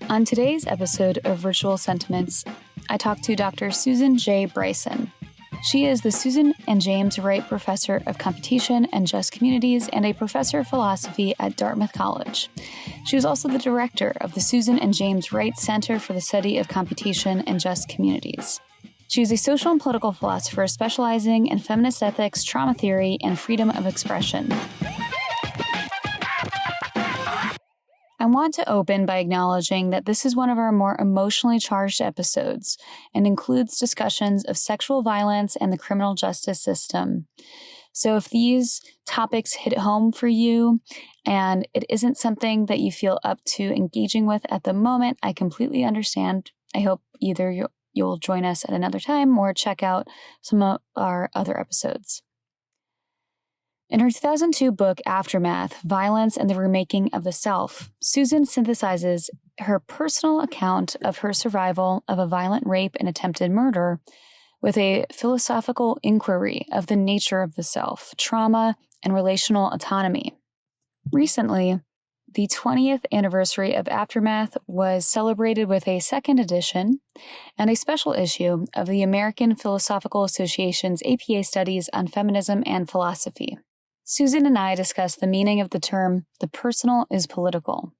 On today's episode of Virtual Sentiments, I talked to Dr. Susan J. Brison. She is the Susan and James Wright Professor of Computation and Just Communities and a professor of philosophy at Dartmouth College. She was also the director of the Susan and James Wright Center for the Study of Computation and Just Communities. She is a social and political philosopher specializing in feminist ethics, trauma theory, and freedom of expression. I want to open by acknowledging that this is one of our more emotionally charged episodes and includes discussions of sexual violence and the criminal justice system. So if these topics hit home for you and it isn't something that you feel up to engaging with at the moment, I completely understand. I hope either you'll join us at another time or check out some of our other episodes. In her 2002 book, Aftermath, Violence and the Remaking of the Self, Susan synthesizes her personal account of her survival of a violent rape and attempted murder with a philosophical inquiry of the nature of the self, trauma, and relational autonomy. Recently, the 20th anniversary of Aftermath was celebrated with a second edition and a special issue of the American Philosophical Association's APA Studies on Feminism and Philosophy. Susan and I discussed the meaning of the term, the personal is political,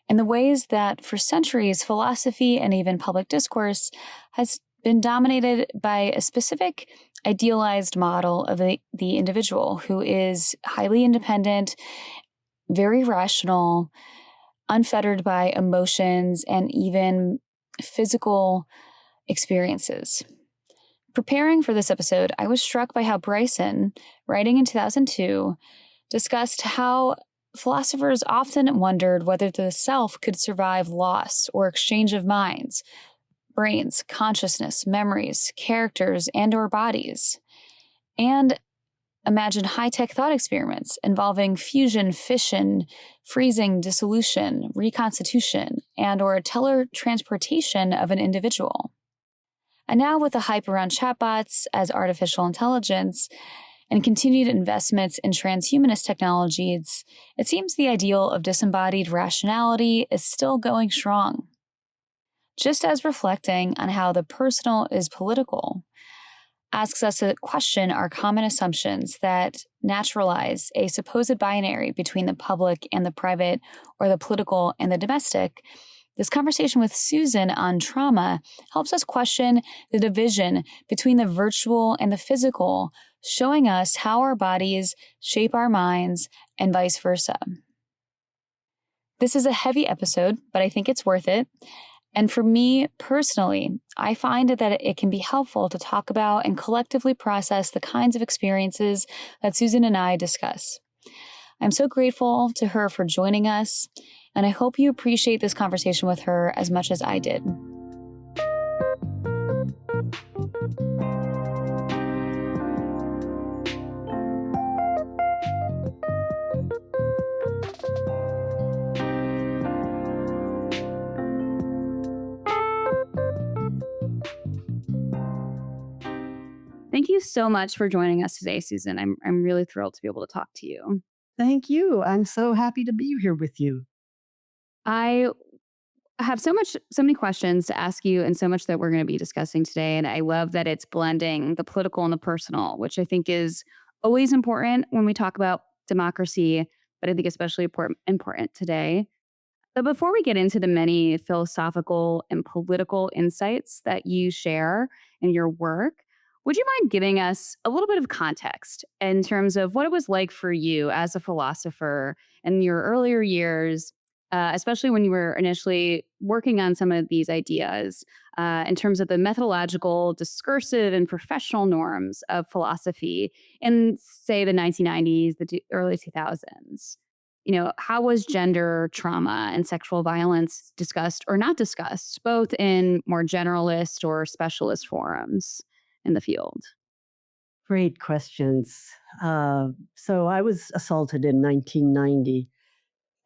and the ways that for centuries philosophy and even public discourse has been dominated by a specific idealized model of the individual who is highly independent, very rational, unfettered by emotions and even physical experiences. Preparing for this episode, I was struck by how Brison, writing in 2002, discussed how philosophers often wondered whether the self could survive loss or exchange of minds, brains, consciousness, memories, characters, and/or bodies, and imagine high-tech thought experiments involving fusion, fission, freezing, dissolution, reconstitution, and/or teletransportation of an individual. And now with the hype around chatbots as artificial intelligence and continued investments in transhumanist technologies, it seems the ideal of disembodied rationality is still going strong. Just as reflecting on how the personal is political asks us to question our common assumptions that naturalize a supposed binary between the public and the private or the political and the domestic, this conversation with Susan on trauma helps us question the division between the virtual and the physical, showing us how our bodies shape our minds and vice versa. This is a heavy episode, but I think it's worth it. And for me personally, I find that it can be helpful to talk about and collectively process the kinds of experiences that Susan and I discuss. I'm so grateful to her for joining us, and I hope you appreciate this conversation with her as much as I did. Thank you so much for joining us today, Susan. I'm really thrilled to be able to talk to you. Thank you. I'm so happy to be here with you. I have so many questions to ask you and so much that we're going to be discussing today. And I love that it's blending the political and the personal, which I think is always important when we talk about democracy, but I think especially important today. But before we get into the many philosophical and political insights that you share in your work, would you mind giving us a little bit of context in terms of what it was like for you as a philosopher in your earlier years, especially when you were initially working on some of these ideas, in terms of the methodological, discursive, and professional norms of philosophy in, say, the 1990s, early 2000s? How was gender, trauma, and sexual violence discussed or not discussed, both in more generalist or specialist forums in the field? Great questions. So I was assaulted in 1990,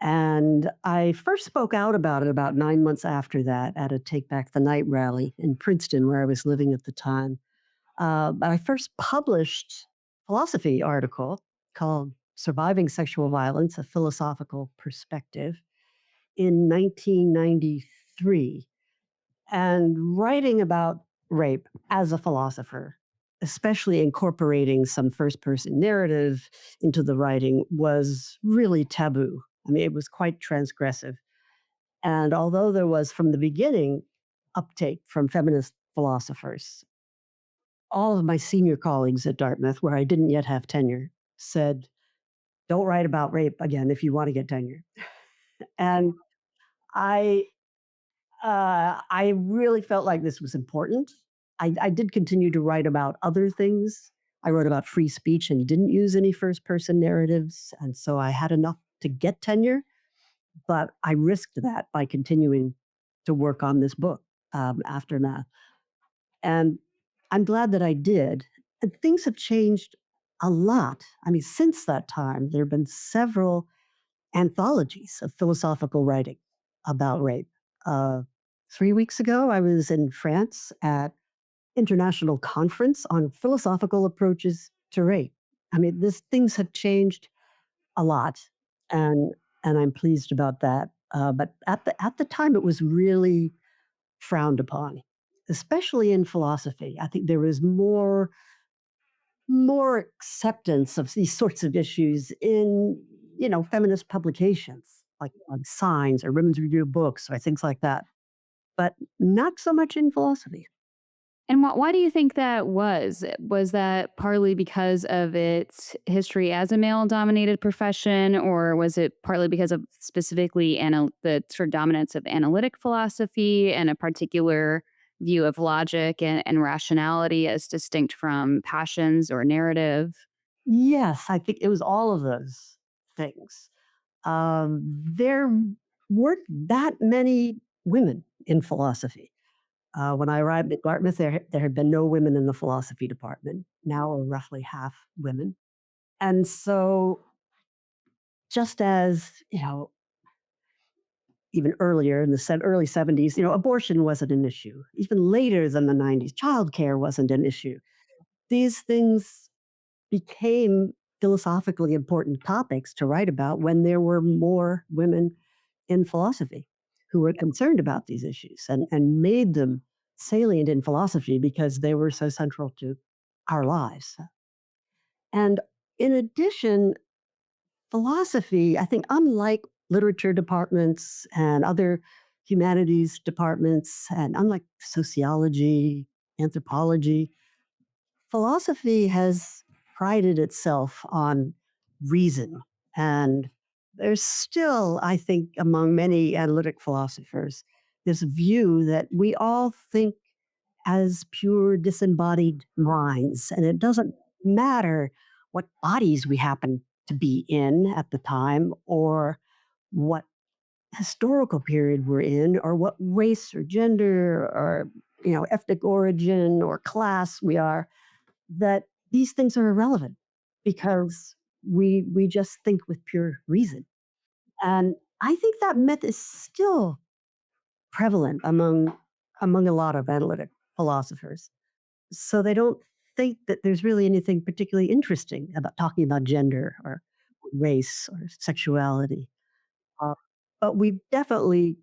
and I first spoke out about it about 9 months after that at a Take Back the Night rally in Princeton, where I was living at the time. But I first published a philosophy article called Surviving Sexual Violence, A Philosophical Perspective in 1993. 3. And writing about rape as a philosopher, especially incorporating some first person narrative into the writing, was really taboo. I mean, it was quite transgressive. And although there was from the beginning uptake from feminist philosophers, all of my senior colleagues at Dartmouth, where I didn't yet have tenure, said, don't write about rape again if you want to get tenure. And I I really felt like this was important. I did continue to write about other things. I wrote about free speech and didn't use any first person narratives. And so I had enough to get tenure, but I risked that by continuing to work on this book, Aftermath. And I'm glad that I did. And things have changed a lot. I mean, since that time, there have been several anthologies of philosophical writing about rape. Uh, 3 weeks ago, I was in France at international conference on philosophical approaches to rape. I mean, this things have changed a lot, and I'm pleased about that. But at the time, it was really frowned upon, especially in philosophy. I think there was more acceptance of these sorts of issues in, feminist publications like on Signs or Women's Review of Books or things like that, but not so much in philosophy. And why do you think that was? Was that partly because of its history as a male dominated profession, or was it partly because of specifically the sort of dominance of analytic philosophy and a particular view of logic and rationality as distinct from passions or narrative? Yes, I think it was all of those things. There weren't that many women in philosophy. When I arrived at Dartmouth, there had been no women in the philosophy department. Now we're roughly half women. And so, just as, even earlier in the early 70s, abortion wasn't an issue. Even later than the 90s, childcare wasn't an issue. These things became philosophically important topics to write about when there were more women in philosophy who were concerned about these issues and made them salient in philosophy because they were so central to our lives. And in addition, philosophy, I think, unlike literature departments and other humanities departments, and unlike sociology, anthropology, philosophy has prided itself on reason. And there's still, I think, among many analytic philosophers, this view that we all think as pure disembodied minds. And it doesn't matter what bodies we happen to be in at the time, or what historical period we're in, or what race or gender or ethnic origin or class we are, that these things are irrelevant because we just think with pure reason. And I think that myth is still prevalent among a lot of analytic philosophers. So they don't think that there's really anything particularly interesting about talking about gender or race or sexuality. Uh, but we definitely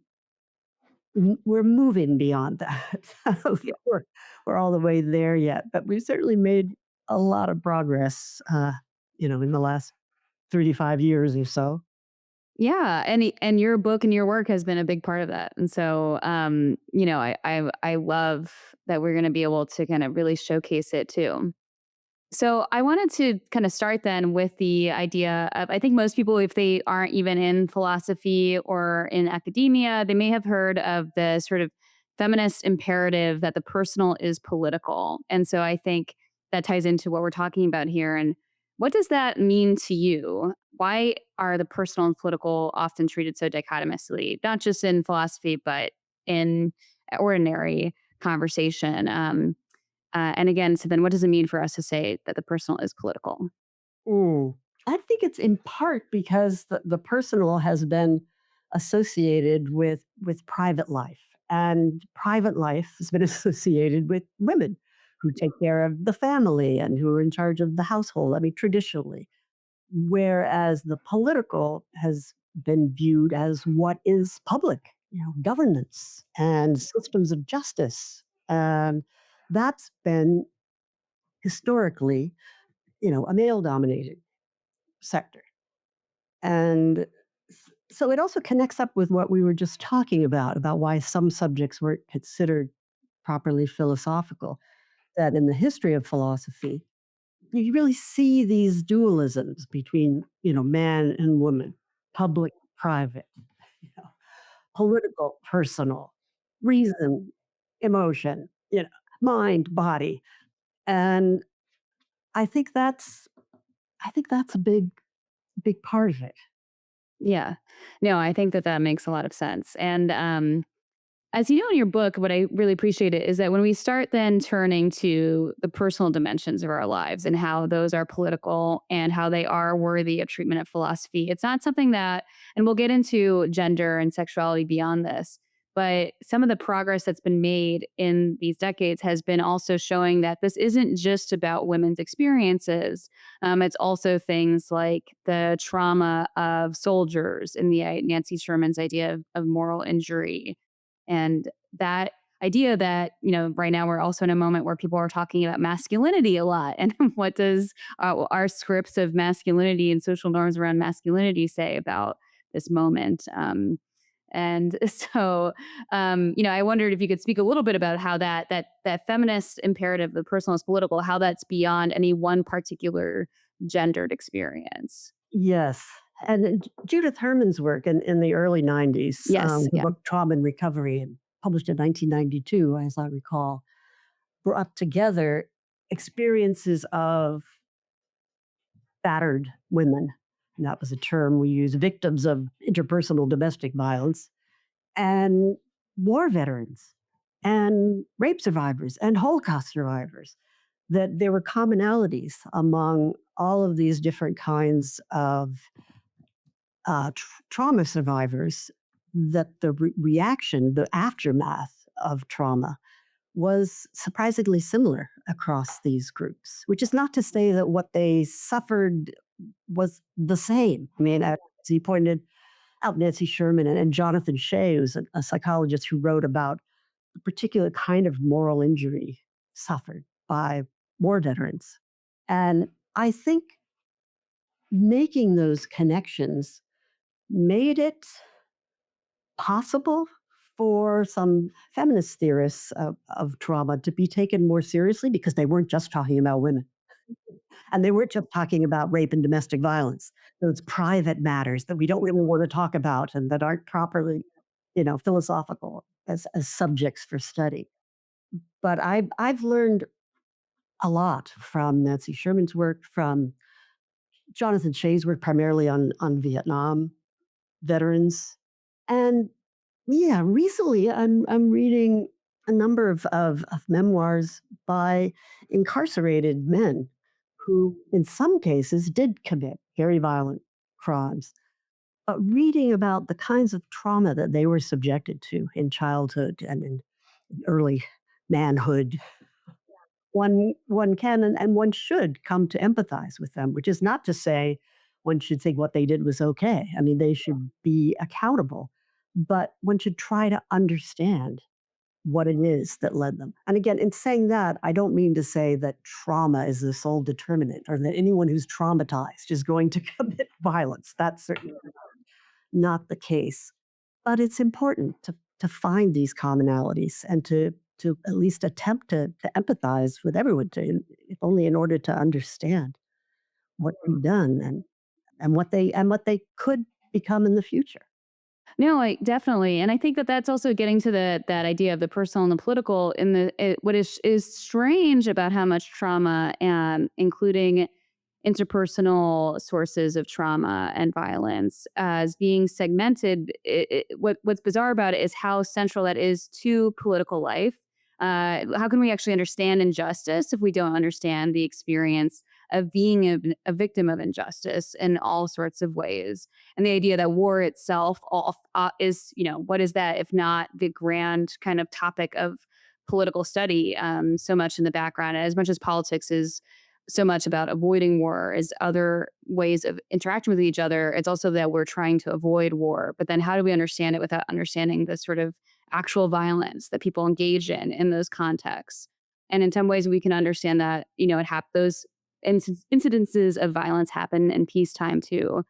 we're moving beyond that. I don't think we're all the way there yet, but we've certainly made a lot of progress, in the last 35 years or so. Yeah, and your book and your work has been a big part of that. And so, I love that we're going to be able to kind of really showcase it too. So I wanted to kind of start then with the idea of, I think most people, if they aren't even in philosophy or in academia, they may have heard of the sort of feminist imperative that the personal is political. And so I think that ties into what we're talking about here. And what does that mean to you? Why are the personal and political often treated so dichotomously, not just in philosophy, but in ordinary conversation? And again, so then what does it mean for us to say that the personal is political? Mm. I think it's in part because the personal has been associated with private life, and private life has been associated with women who take care of the family and who are in charge of the household. I mean, traditionally, whereas the political has been viewed as what is public. governance and systems of justice. And that's been historically, a male dominated sector. And so it also connects up with what we were just talking about why some subjects weren't considered properly philosophical. That in the history of philosophy, you really see these dualisms between, man and woman, public, private, you know, political, personal, reason, emotion, mind, body. And I think that's I think that's a big part of it. Yeah. No, I think that that makes a lot of sense. And as you know in your book, what I really appreciate it is that when we start then turning to the personal dimensions of our lives and how those are political and how they are worthy of treatment of philosophy, it's not something that, and we'll get into gender and sexuality beyond this, but some of the progress that's been made in these decades has been also showing that this isn't just about women's experiences. It's also things like the trauma of soldiers in the Nancy Sherman's idea of moral injury, and that idea that, right now we're also in a moment where people are talking about masculinity a lot. And what does our scripts of masculinity and social norms around masculinity say about this moment? And so, I wondered if you could speak a little bit about how that feminist imperative, the personal is political, how that's beyond any one particular gendered experience. Yes. And then Judith Herman's work in the early 90s, Yes, the yeah. book Trauma and Recovery, and published in 1992, as I recall, brought together experiences of battered women. And that was a term we use, victims of interpersonal domestic violence, and war veterans, and rape survivors, and Holocaust survivors. That there were commonalities among all of these different kinds of trauma survivors, that the reaction, the aftermath of trauma, was surprisingly similar across these groups, which is not to say that what they suffered was the same. I mean, as he pointed out, Nancy Sherman and Jonathan Shea, who's a psychologist who wrote about the particular kind of moral injury suffered by war veterans. And I think making those connections made it possible for some feminist theorists of trauma to be taken more seriously, because they weren't just talking about women, and they weren't just talking about rape and domestic violence, those private matters that we don't really want to talk about and that aren't properly, philosophical as subjects for study. But I've learned a lot from Nancy Sherman's work, from Jonathan Shea's work, primarily on Vietnam veterans. And yeah, recently I'm reading a number of memoirs by incarcerated men who, in some cases, did commit very violent crimes. But reading about the kinds of trauma that they were subjected to in childhood and in early manhood, one can and one should come to empathize with them, which is not to say one should think what they did was okay. I mean, they should be accountable, but one should try to understand what it is that led them. And again, in saying that, I don't mean to say that trauma is the sole determinant, or that anyone who's traumatized is going to commit violence. That's certainly not the case. But it's important to find these commonalities and to at least attempt to empathize with everyone, to, if only in order to understand what they've done, and what they could become in the future. No, like definitely, and I think that that's also getting to that idea of the personal and the political. In what is strange about how much trauma, including interpersonal sources of trauma and violence, as being segmented. What's bizarre about it is how central that is to political life. How can we actually understand injustice if we don't understand the experience of being a victim of injustice in all sorts of ways? And the idea that war itself is, what is that if not the grand kind of topic of political study, so much in the background, as much as politics is so much about avoiding war as other ways of interacting with each other. It's also that we're trying to avoid war. But then how do we understand it without understanding the sort of actual violence that people engage in those contexts? And in some ways, we can understand that, those incidences of violence happen in peacetime too,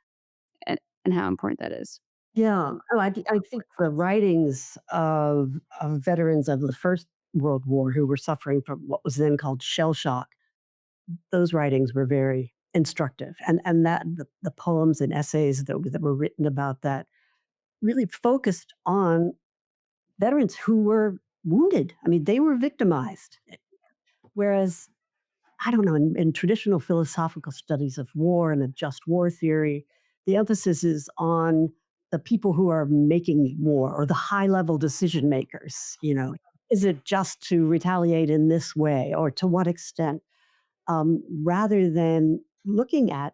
and how important that is. Yeah. Oh, I think the writings of veterans of the First World War who were suffering from what was then called shell shock, those writings were very instructive. And that the poems and essays that were written about that really focused on veterans who were wounded. I mean, they were victimized. Whereas, I don't know, in traditional philosophical studies of war and of just war theory, the emphasis is on the people who are making war or the high level decision makers. Is it just to retaliate in this way or to what extent? Rather than looking at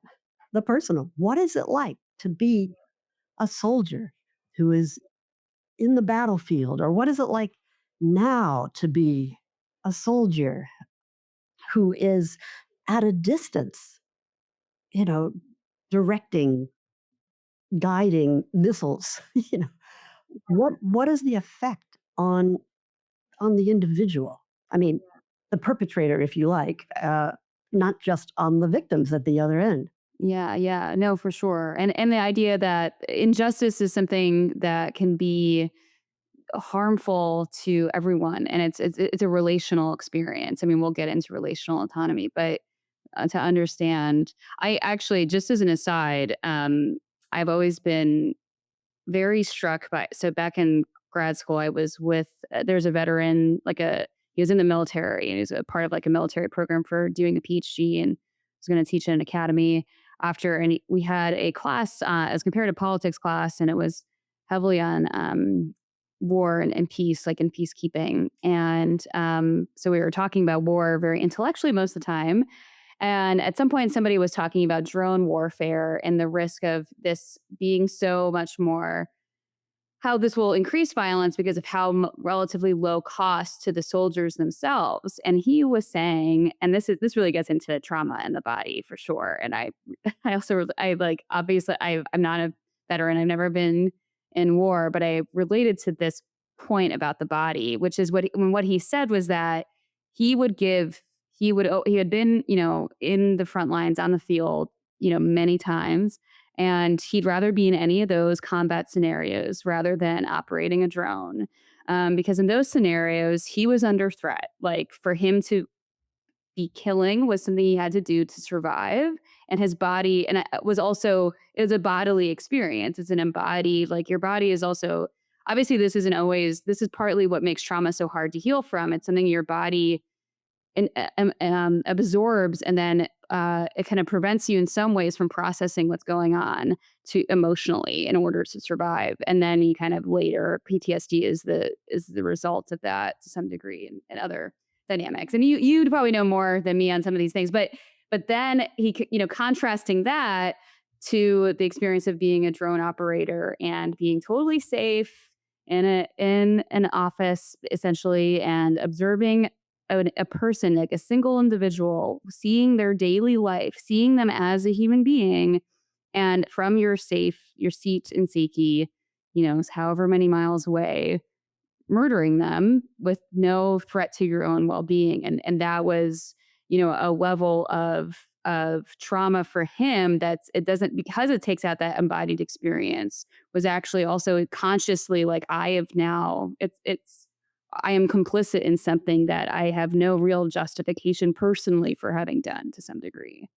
the personal. What is it like to be a soldier who is in the battlefield? Or what is it like now to be a soldier who is at a distance, you know, directing, guiding missiles? What is the effect on the individual? I mean, the perpetrator, if you like, not just on the victims at the other end. Yeah, yeah. No, for sure. And the idea that injustice is something that can be harmful to everyone, and it's a relational experience. I mean, we'll get into relational autonomy, but to understand, I actually, just as an aside, I've always been very struck by, so back in grad school, I was with there's a veteran, he was in the military, and he was a part of like a military program for doing the PhD, and was going to teach in an academy after. And we had a class, as comparative politics class, and it was heavily on war and peace, like in peacekeeping. And so we were talking about war very intellectually most of the time. And at some point, somebody was talking about drone warfare and the risk of this being so much more, how this will increase violence because of how relatively low cost to the soldiers themselves. And he was saying, and this really gets into trauma in the body for sure. And I also, I like, obviously, I'm not a veteran. I've never been in war, but I related to this point about the body, which is what he said was that he would give, he had been, in the front lines on the field, many times, and he'd rather be in any of those combat scenarios rather than operating a drone. Because in those scenarios, he was under threat. Like, for him to be killing was something he had to do to survive. And his body, and it was also, it was a bodily experience. It's an embodied, like, your body is also, obviously, this is partly what makes trauma so hard to heal from. It's something your body absorbs, and then it kind of prevents you in some ways from processing what's going on to emotionally in order to survive. And then you kind of later, PTSD is the result of that to some degree, and other dynamics. And you'd probably know more than me on some of these things, but then contrasting that to the experience of being a drone operator and being totally safe in an office essentially, and observing a person, like a single individual, seeing their daily life, seeing them as a human being, and from your seat in safety, however many miles away, murdering them with no threat to your own well-being. And that was, a level of trauma for him, it doesn't, because it takes out that embodied experience, was actually also consciously like, I am complicit in something that I have no real justification personally for having done to some degree.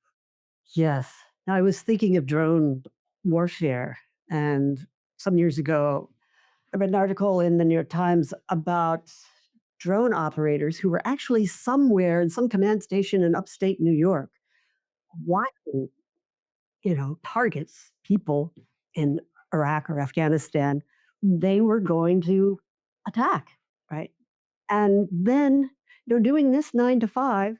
Yes. Now, I was thinking of drone warfare, and some years ago, I read an article in the New York Times about drone operators who were actually somewhere in some command station in upstate New York watching, targets, people in Iraq or Afghanistan they were going to attack, right? And then, doing this 9 to 5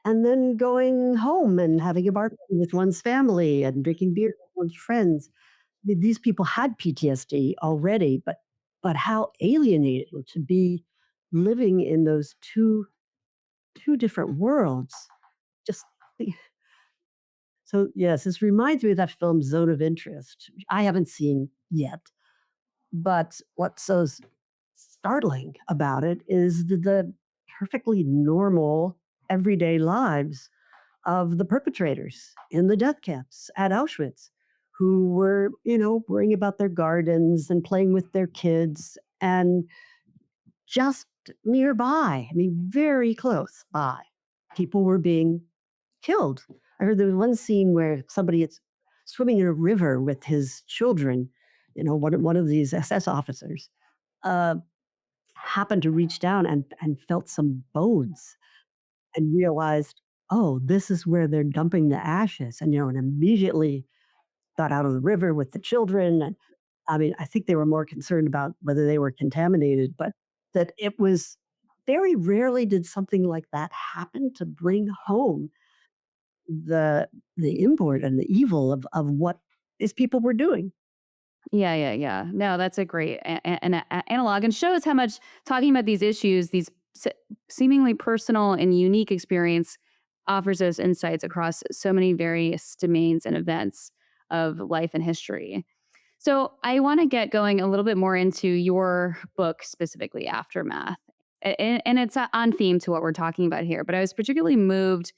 and then going home and having a barbecue with one's family and drinking beer with one's friends. I mean, these people had PTSD already, but how alienating to be living in those two different worlds. Just So, yes, this reminds me of that film Zone of Interest, which I haven't seen yet. But what's so startling about it is the perfectly normal, everyday lives of the perpetrators in the death camps at Auschwitz who were, worrying about their gardens and playing with their kids and just nearby, I mean, very close by, people were being killed. I heard there was one scene where somebody is swimming in a river with his children, one of these SS officers, uh, happened to reach down and felt some bones and realized, "Oh, this is where they're dumping the ashes," and immediately got out of the river with the children, and, I mean, I think they were more concerned about whether they were contaminated, but that it was very rarely did something like that happen to bring home the import and the evil of what these people were doing. Yeah, yeah, yeah. No, that's a great analog and shows how much talking about these issues, these seemingly personal and unique experience offers us insights across so many various domains and events of life and history. So, I want to get going a little bit more into your book, specifically Aftermath. And it's on theme to what we're talking about here, but I was particularly moved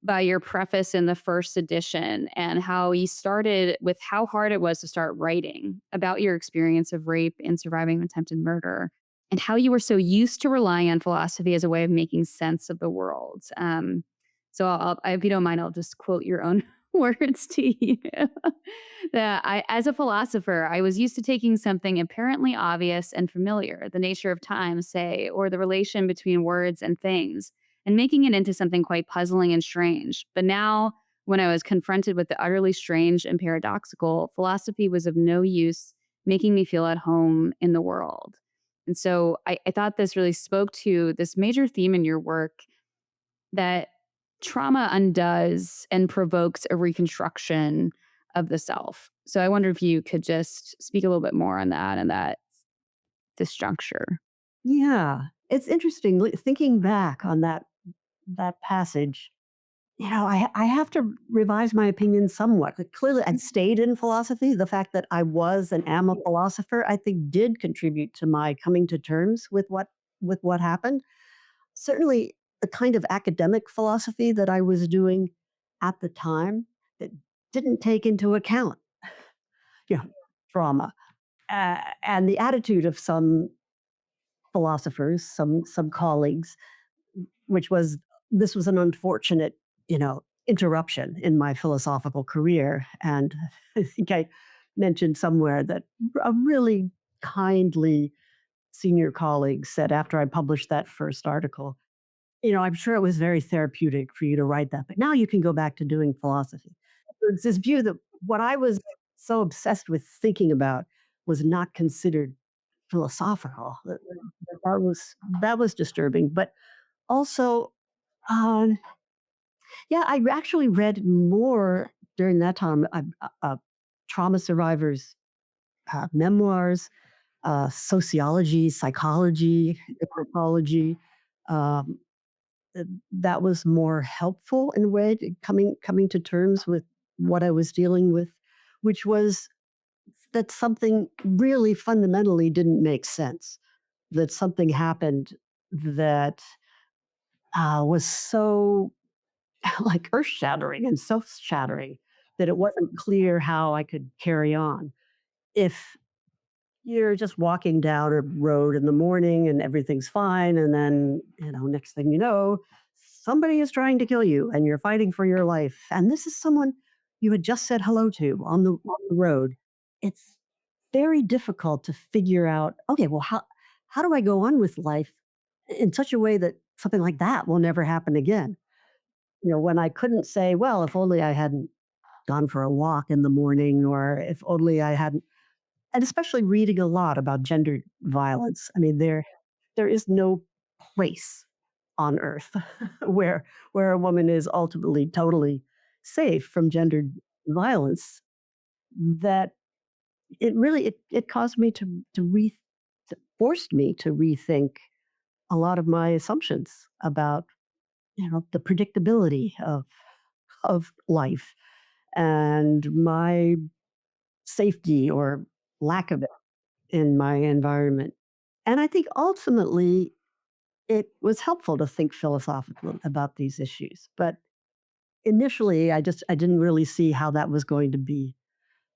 by your preface in the first edition and how you started with how hard it was to start writing about your experience of rape and surviving attempted murder, and how you were so used to relying on philosophy as a way of making sense of the world. So, if you don't mind, I'll just quote your own words to you. That as a philosopher, I was used to taking something apparently obvious and familiar, the nature of time, say, or the relation between words and things, and making it into something quite puzzling and strange. But now, when I was confronted with the utterly strange and paradoxical, philosophy was of no use, making me feel at home in the world. And so I thought this really spoke to this major theme in your work that trauma undoes and provokes a reconstruction of the self. So I wonder if you could just speak a little bit more on that and that disjuncture. Yeah, it's interesting thinking back on that passage. I have to revise my opinion somewhat. Clearly, I'd stayed in philosophy. The fact that I was and am a philosopher, I think, did contribute to my coming to terms with what happened. Certainly, the kind of academic philosophy that I was doing at the time that didn't take into account, you know, trauma, and the attitude of some philosophers, some colleagues, which was this was an unfortunate, interruption in my philosophical career. And I think I mentioned somewhere that a really kindly senior colleague said after I published that first article, I'm sure it was very therapeutic for you to write that, but now you can go back to doing philosophy. So it's this view that what I was so obsessed with thinking about was not considered philosophical. That was disturbing, but also, um, yeah, I actually read more during that time, trauma survivors' memoirs, sociology, psychology, anthropology. Um, that was more helpful in a way to coming to terms with what I was dealing with, which was that something really fundamentally didn't make sense. That something happened that was so like earth shattering and self shattering that it wasn't clear how I could carry on. If you're just walking down a road in the morning and everything's fine, and then, next thing you know, somebody is trying to kill you and you're fighting for your life. And this is someone you had just said hello to on the road. It's very difficult to figure out, okay, well, how do I go on with life in such a way that something like that will never happen again? When I couldn't say, well, if only I hadn't gone for a walk in the morning, or if only I hadn't, and especially reading a lot about gendered violence. I mean, there is no place on earth where a woman is ultimately totally safe from gendered violence. That it really it caused me to forced me to rethink a lot of my assumptions about the predictability of of life and my safety or lack of it in my environment. And I think ultimately it was helpful to think philosophically about these issues. But initially, I didn't really see how that was going to be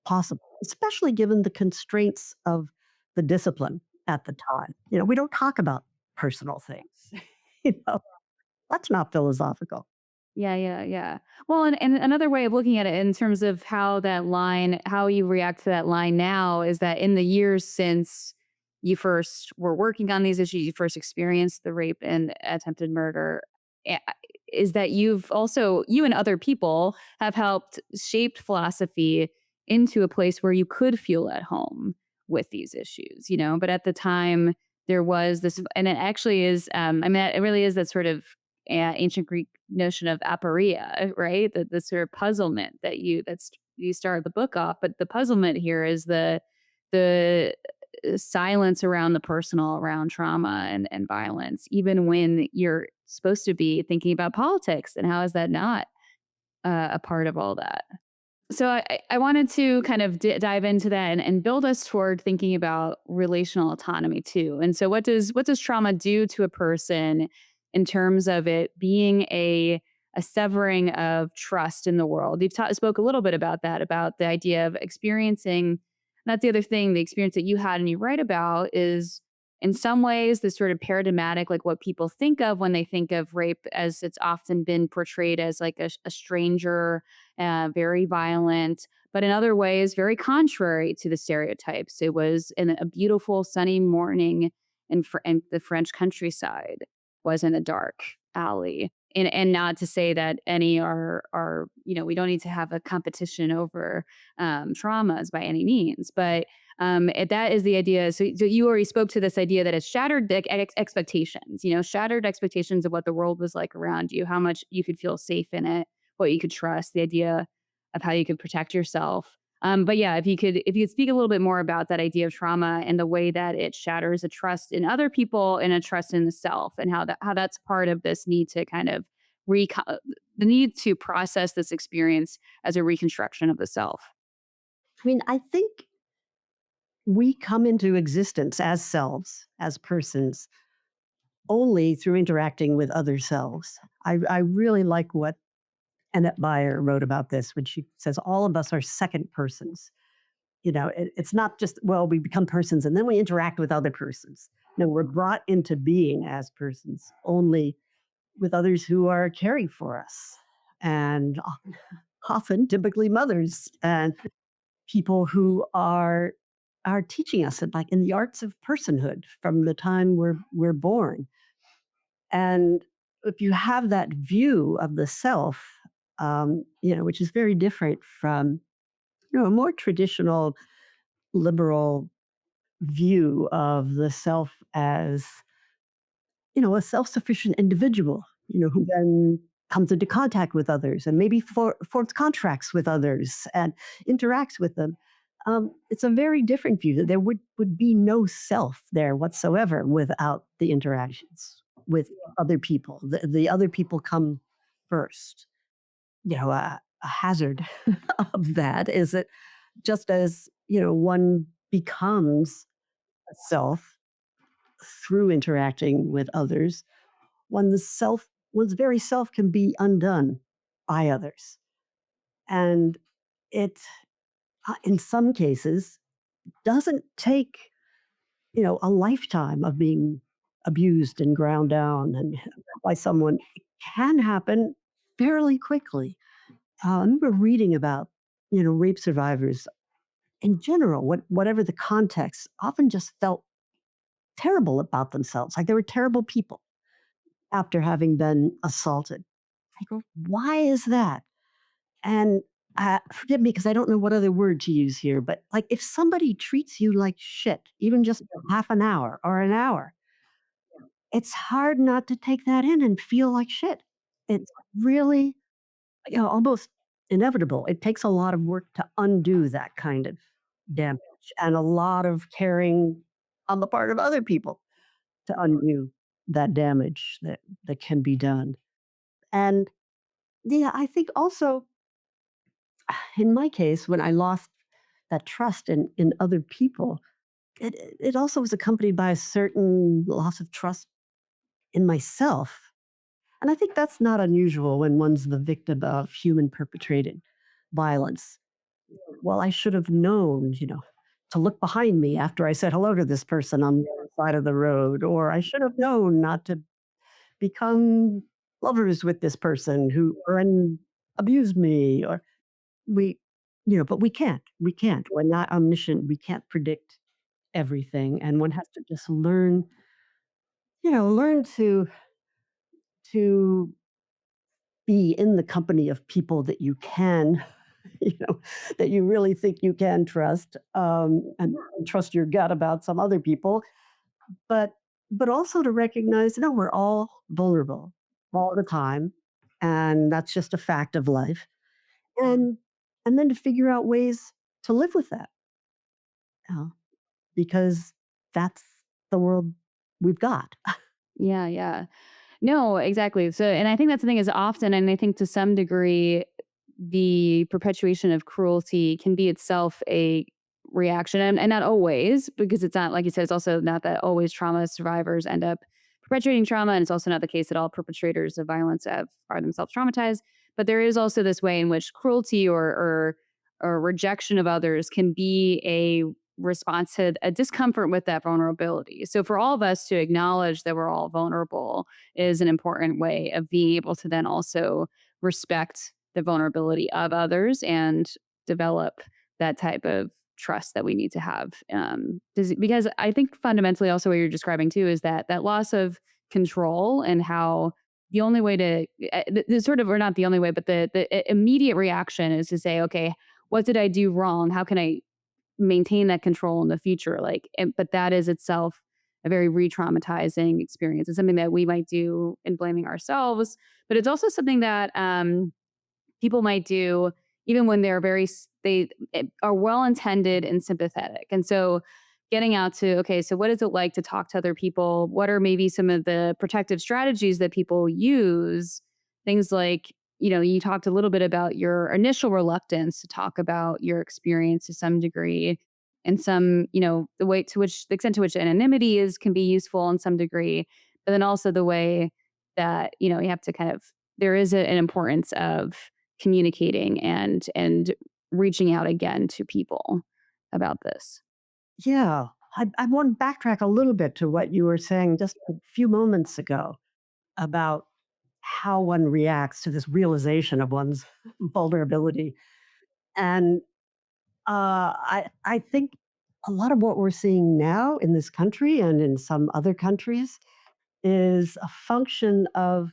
possible, especially given the constraints of the discipline at the time. We don't talk about personal things. you know, that's not philosophical. Yeah, yeah, yeah. Well, and another way of looking at it in terms of how that line, how you react to that line now is that in the years since you first were working on these issues, you first experienced the rape and attempted murder, eh, is that you've also, you and other people have helped shaped philosophy into a place where you could feel at home with these issues, you know? But at the time, there was this, and it actually is, I mean, it really is that sort of ancient Greek notion of aporia, right? The sort of puzzlement that you start the book off, but the puzzlement here is the silence around the personal, around trauma and violence, even when you're supposed to be thinking about politics. And how is that not a part of all that? So I wanted to kind of dive into that and build us toward thinking about relational autonomy too. And so what does trauma do to a person in terms of it being a severing of trust in the world? You've spoke a little bit about that, about the idea of experiencing. That's the other thing. The experience that you had and you write about is in some ways this sort of paradigmatic, like what people think of when they think of rape, as it's often been portrayed as like a stranger, very violent, but in other ways, very contrary to the stereotypes. It was in a beautiful sunny morning in the French countryside, was in a dark alley. And not to say that any are we don't need to have a competition over traumas by any means, but that is the idea. So you already spoke to this idea that it's shattered the expectations, shattered expectations of what the world was like around you, how much you could feel safe in it, what you could trust, the idea of how you could protect yourself. But yeah, if you could speak a little bit more about that idea of trauma and the way that it shatters a trust in other people and a trust in the self, and how that's part of this need to kind of the need to process this experience as a reconstruction of the self. I mean, I think we come into existence as selves, as persons, only through interacting with other selves. I really like what Annette Beyer wrote about this when she says all of us are second persons. It's not just, well, we become persons and then we interact with other persons. No, we're brought into being as persons only with others who are caring for us. And often, typically mothers and people who are teaching us like in the arts of personhood from the time we're born. And if you have that view of the self, which is very different from a more traditional liberal view of the self as a self-sufficient individual, who then comes into contact with others and maybe forms contracts with others and interacts with them. It's a very different view that there would be no self there whatsoever without the interactions with other people. The other people come first. A hazard of that is that just as one becomes a self through interacting with others, one's very self can be undone by others. And it, in some cases, doesn't take, a lifetime of being abused and ground down and by someone. It can happen fairly quickly. I remember reading about, rape survivors in general, whatever the context, often just felt terrible about themselves, like they were terrible people after having been assaulted. I go, why is that? And forgive me because I don't know what other word to use here, but like if somebody treats you like shit, even just for half an hour or an hour, it's hard not to take that in and feel like shit. It's really, almost inevitable. It takes a lot of work to undo that kind of damage and a lot of caring on the part of other people to undo that damage that can be done. And yeah, I think also in my case, when I lost that trust in other people, it also was accompanied by a certain loss of trust in myself. And I think that's not unusual when one's the victim of human perpetrated violence. Well, I should have known, to look behind me after I said hello to this person on the other side of the road, or I should have known not to become lovers with this person who or and abused me, or we, but we can't. We can't. We're not omniscient. We can't predict everything, and one has to just learn to be in the company of people that you can, you know, that you really think you can trust, and trust your gut about some other people, but also to recognize, no, we're all vulnerable all the time, and that's just a fact of life, and then to figure out ways to live with that, uh, because that's the world we've got. Yeah, yeah. No, exactly. So, and I think that's the thing is often, and I think to some degree, the perpetuation of cruelty can be itself a reaction, and not always, because it's not, like you said, it's also not that always trauma survivors end up perpetuating trauma. And it's also not the case that all perpetrators of violence are themselves traumatized. But there is also this way in which cruelty or rejection of others can be a response to a discomfort with that vulnerability. So for all of us to acknowledge that we're all vulnerable is an important way of being able to then also respect the vulnerability of others and develop that type of trust that we need to have. Because I think fundamentally, also what you're describing too is that loss of control, and how the only way to the sort of, or not the only way, but the immediate reaction is to say, okay, what did I do wrong? How can I maintain that control in the future? Like, but that is itself a very re-traumatizing experience. It's something that we might do in blaming ourselves, but it's also something that people might do even when they're they are well intended and sympathetic. And so getting out to, okay, so what is it like to talk to other people? What are maybe some of the protective strategies that people use? Things like, you talked a little bit about your initial reluctance to talk about your experience to some degree, and some, the extent to which anonymity is can be useful in some degree, but then also the way that, you have to kind of, there is an importance of communicating and reaching out again to people about this. Yeah. I want to backtrack a little bit to what you were saying just a few moments ago about how one reacts to this realization of one's vulnerability. And I think a lot of what we're seeing now in this country and in some other countries is a function of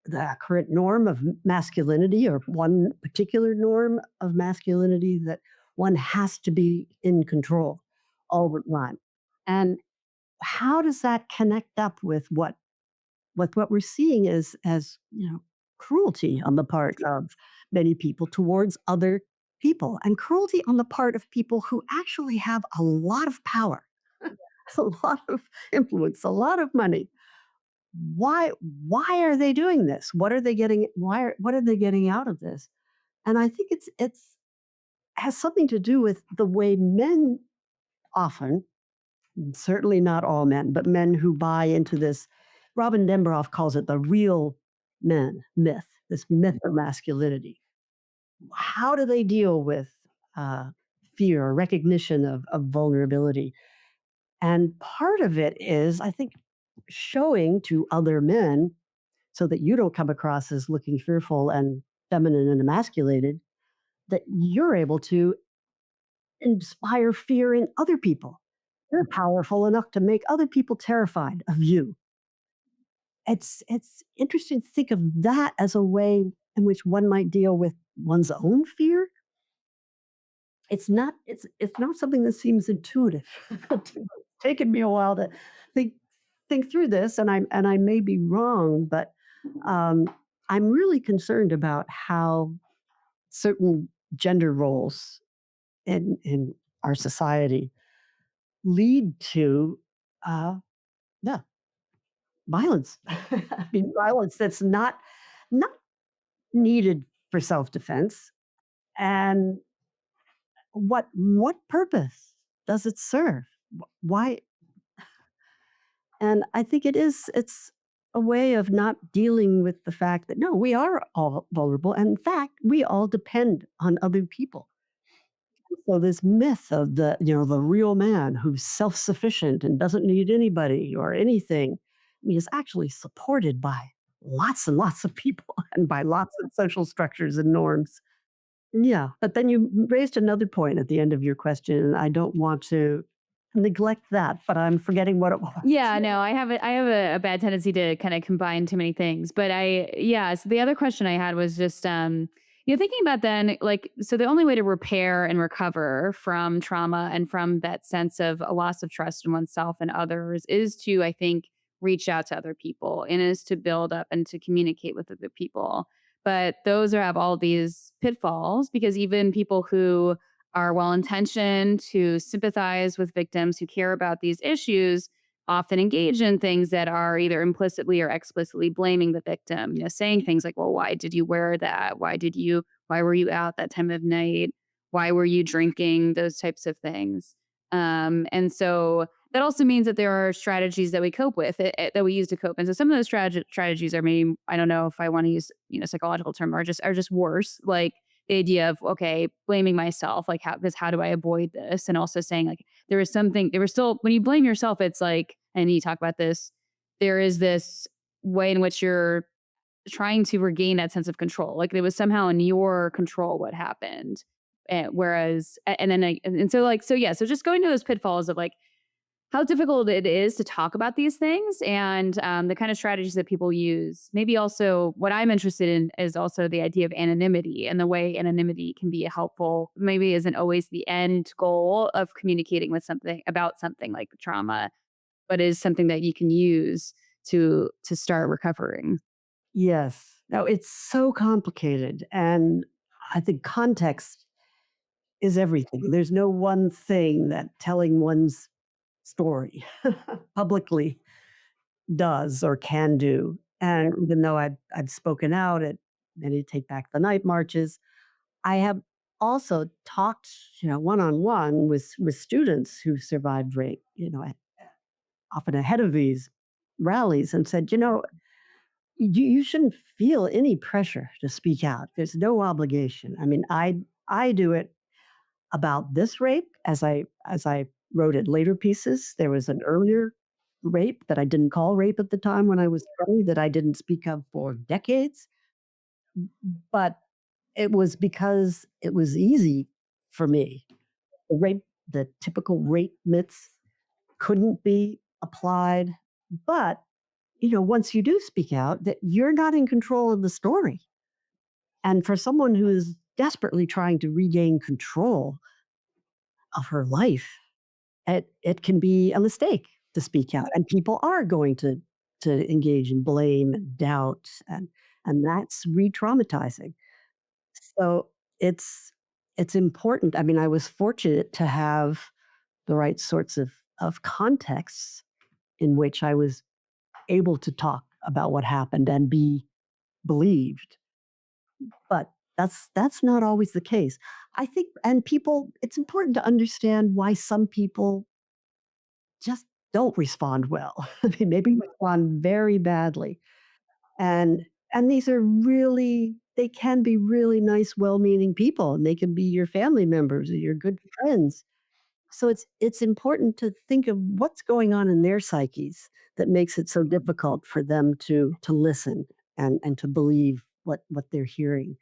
the current norm of masculinity, or one particular norm of masculinity, that one has to be in control all the time. And how does that connect up with what we're seeing as cruelty on the part of many people towards other people, and cruelty on the part of people who actually have a lot of power, a lot of influence, a lot of money? Why are they doing this? What are they getting out of this? And I think it's has something to do with the way men often, certainly not all men, but men who buy into this. Robin Dembroff calls it the real men myth, this myth of masculinity. How do they deal with uh, fear or recognition of vulnerability? And part of it is, I think, showing to other men, so that you don't come across as looking fearful and feminine and emasculated, that you're able to inspire fear in other people. You're powerful enough to make other people terrified of you. It's interesting to think of that as a way in which one might deal with one's own fear. It's not something that seems intuitive. It's taken me a while to think through this, and I may be wrong, but um, I'm really concerned about how certain gender roles in our society lead to uh, yeah, violence. I mean, violence that's not not needed for self-defense. And what purpose does it serve? Why? And I think it's a way of not dealing with the fact that no, we are all vulnerable. And in fact, we all depend on other people. So this myth of the real man who's self-sufficient and doesn't need anybody or anything, I mean, is actually supported by lots and lots of people and by lots of social structures and norms. Yeah, but then you raised another point at the end of your question, and I don't want to neglect that, but I'm forgetting what it was. Yeah, no, I have a bad tendency to kind of combine too many things. But yeah, so the other question I had was just thinking about then, like, so the only way to repair and recover from trauma and from that sense of a loss of trust in oneself and others is to, I think, reach out to other people and is to build up and to communicate with other people. But those have all these pitfalls because even people who are well intentioned, to sympathize with victims, who care about these issues, often engage in things that are either implicitly or explicitly blaming the victim, saying things like, well, why did you wear that? Why were you out that time of night? Why were you drinking? Those types of things. And so that also means that there are strategies that we cope with that we use to cope. And so some of those strategies are maybe, I don't know if I want to use, psychological term, are just worse. Like the idea of, okay, blaming myself, like how do I avoid this? And also saying like, there was still, when you blame yourself, it's like, and you talk about this, there is this way in which you're trying to regain that sense of control. Like it was somehow in your control what happened. Whereas, and then, and so like, so yeah, so just going to those pitfalls of like, how difficult it is to talk about these things and the kind of strategies that people use. Maybe also what I'm interested in is also the idea of anonymity and the way anonymity can be helpful. Maybe isn't always the end goal of communicating with something about something like trauma, but is something that you can use to start recovering. Yes. No, it's so complicated, and I think context is everything. There's no one thing that telling one's story publicly does or can do. And even though I've spoken out at many Take Back the Night marches, I have also talked, one on one with students who survived rape, often ahead of these rallies, and said, you shouldn't feel any pressure to speak out. There's no obligation. I mean, I do it about this rape as I wrote it later pieces. There was an earlier rape that I didn't call rape at the time when I was 20 that I didn't speak of for decades, but it was because it was easy for me. The typical rape myths couldn't be applied, but once you do speak out, that you're not in control of the story. And for someone who is desperately trying to regain control of her life, it can be a mistake to speak out, and people are going to engage in blame and doubt, and that's re-traumatizing. So it's it's important. I mean, I was fortunate to have the right sorts of contexts in which I was able to talk about what happened and be believed. But that's not always the case. I think, and people, it's important to understand why some people just don't respond well. They maybe respond very badly. And and these are really, they can be really nice, well-meaning people, and they can be your family members or your good friends. So it's important to think of what's going on in their psyches that makes it so difficult for them to listen and to believe what they're hearing.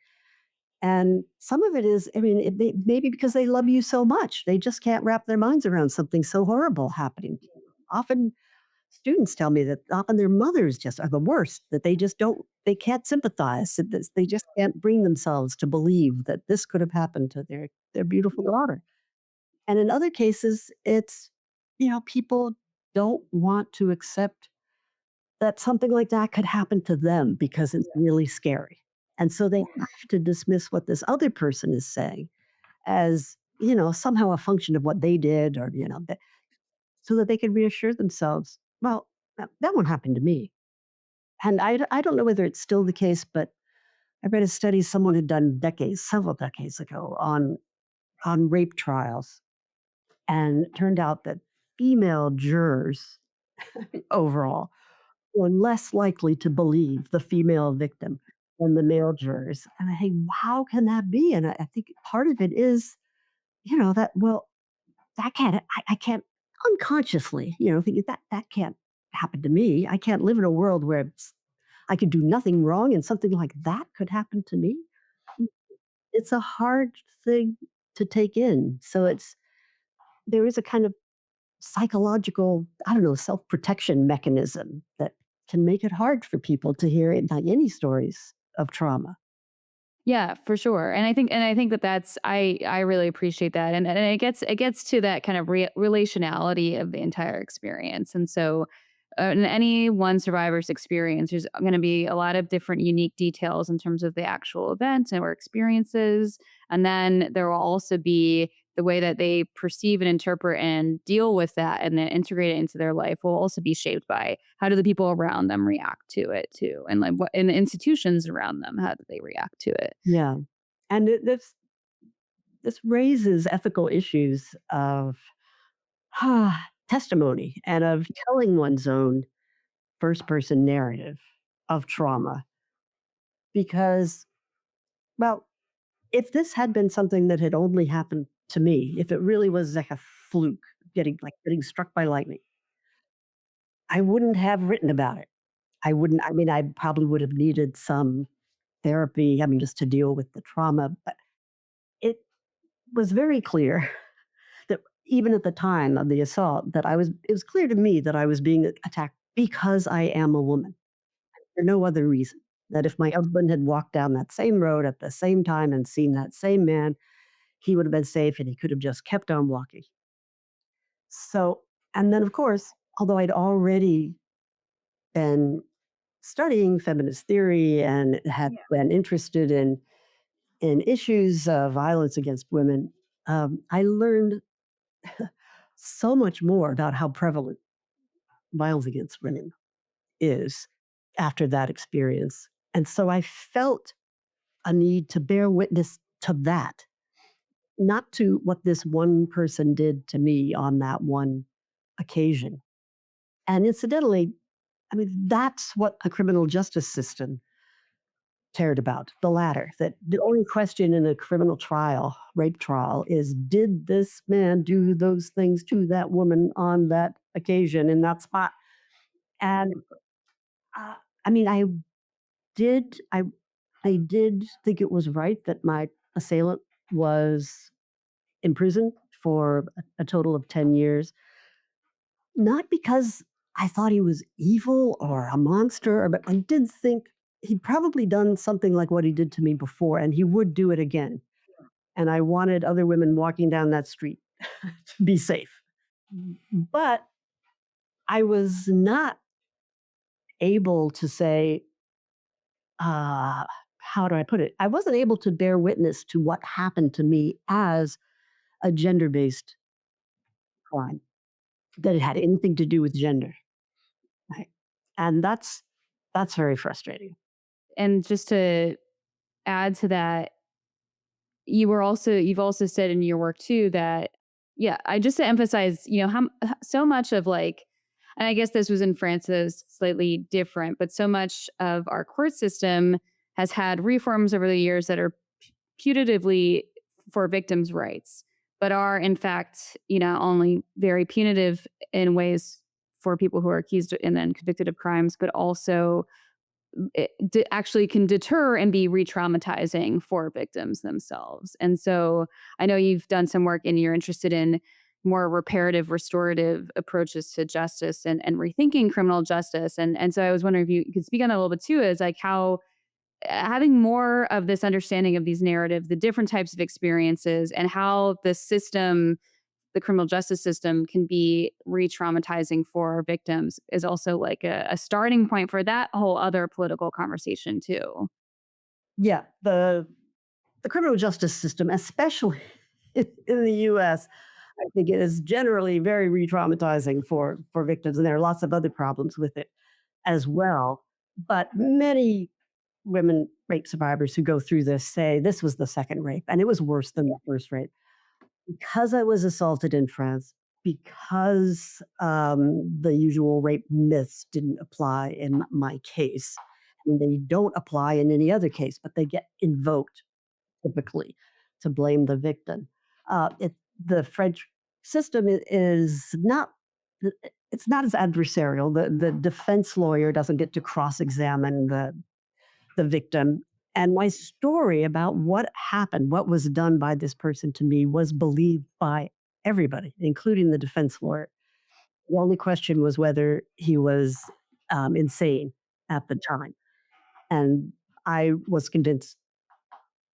And some of it is, I mean, maybe because they love you so much, they just can't wrap their minds around something so horrible happening to you. Often students tell me that often their mothers just are the worst, that they can't sympathize, that they just can't bring themselves to believe that this could have happened to their beautiful daughter. And in other cases, it's, people don't want to accept that something like that could happen to them because it's really scary. And so they have to dismiss what this other person is saying as, somehow a function of what they did, or, so that they can reassure themselves, well, that won't happen to me. And I don't know whether it's still the case, but I read a study someone had done decades, several decades ago, on rape trials, and it turned out that female jurors overall were less likely to believe the female victim than the male jurors. And I think, how can that be? And I think part of it is, that, well, that can't, I can't unconsciously, thinking that can't happen to me. I can't live in a world where I could do nothing wrong and something like that could happen to me. It's a hard thing to take in. So there is a kind of psychological, I don't know, self-protection mechanism that can make it hard for people to hear it, like any stories of trauma. Yeah, for sure. And I think that I really appreciate that. And it gets to that kind of relationality of the entire experience. And so in any one survivor's experience, there's going to be a lot of different unique details in terms of the actual event or experiences. And then there will also be the way that they perceive and interpret and deal with that and then integrate it into their life will also be shaped by how do the people around them react to it too. And like what in the institutions around them, how do they react to it? Yeah. And this raises ethical issues of testimony and of telling one's own first person narrative of trauma. Because, well, if this had been something that had only happened to me, if it really was like a fluke, getting struck by lightning, I wouldn't have written about it. I mean, I probably would have needed some therapy, I mean, just to deal with the trauma, but it was very clear that even at the time of the assault that it was clear to me that I was being attacked because I am a woman, for no other reason. That if my husband had walked down that same road at the same time and seen that same man, he would have been safe and he could have just kept on walking. So, and then of course, although I'd already been studying feminist theory and had been interested in issues of violence against women, I learned so much more about how prevalent violence against women is after that experience. And so I felt a need to bear witness to that, not to what this one person did to me on that one occasion. And incidentally, I mean, that's what a criminal justice system cared about, the latter, that the only question in a criminal trial, rape trial, is did this man do those things to that woman on that occasion in that spot? And uh, I mean, did, I, I did think it was right that my assailant was imprisoned for a total of 10 years, not because I thought he was evil or a monster, but I did think he'd probably done something like what he did to me before, and he would do it again. And I wanted other women walking down that street to be safe. But I was not able to say, uh, how do I put it? I wasn't able to bear witness to what happened to me as a gender based crime, that it had anything to do with gender. Right. And that's very frustrating. And just to add to that, you've also said in your work too that yeah, I just to emphasize, so much of like and I guess this was in France, so it's slightly different, but so much of our court system has had reforms over the years that are putatively for victims' rights, but are in fact, only very punitive in ways for people who are accused and then convicted of crimes, but also actually can deter and be re-traumatizing for victims themselves. And so I know you've done some work and you're interested in more reparative, restorative approaches to justice and rethinking criminal justice. And so I was wondering if you could speak on that a little bit too, is like how having more of this understanding of these narratives, the different types of experiences, and how the system, the criminal justice system, can be re-traumatizing for victims is also like a starting point for that whole other political conversation too. Yeah, the criminal justice system, especially in the US, I think it is generally very re-traumatizing for victims, and there are lots of other problems with it as well. But many women rape survivors who go through this say this was the second rape, and it was worse than the first rape. Because I was assaulted in France, because the usual rape myths didn't apply in my case, and they don't apply in any other case, but they get invoked typically to blame the victim. The French system is not. It's not as adversarial. The defense lawyer doesn't get to cross examine the victim. And my story about what happened, what was done by this person to me, was believed by everybody, including the defense lawyer. The only question was whether he was insane at the time. And I was convinced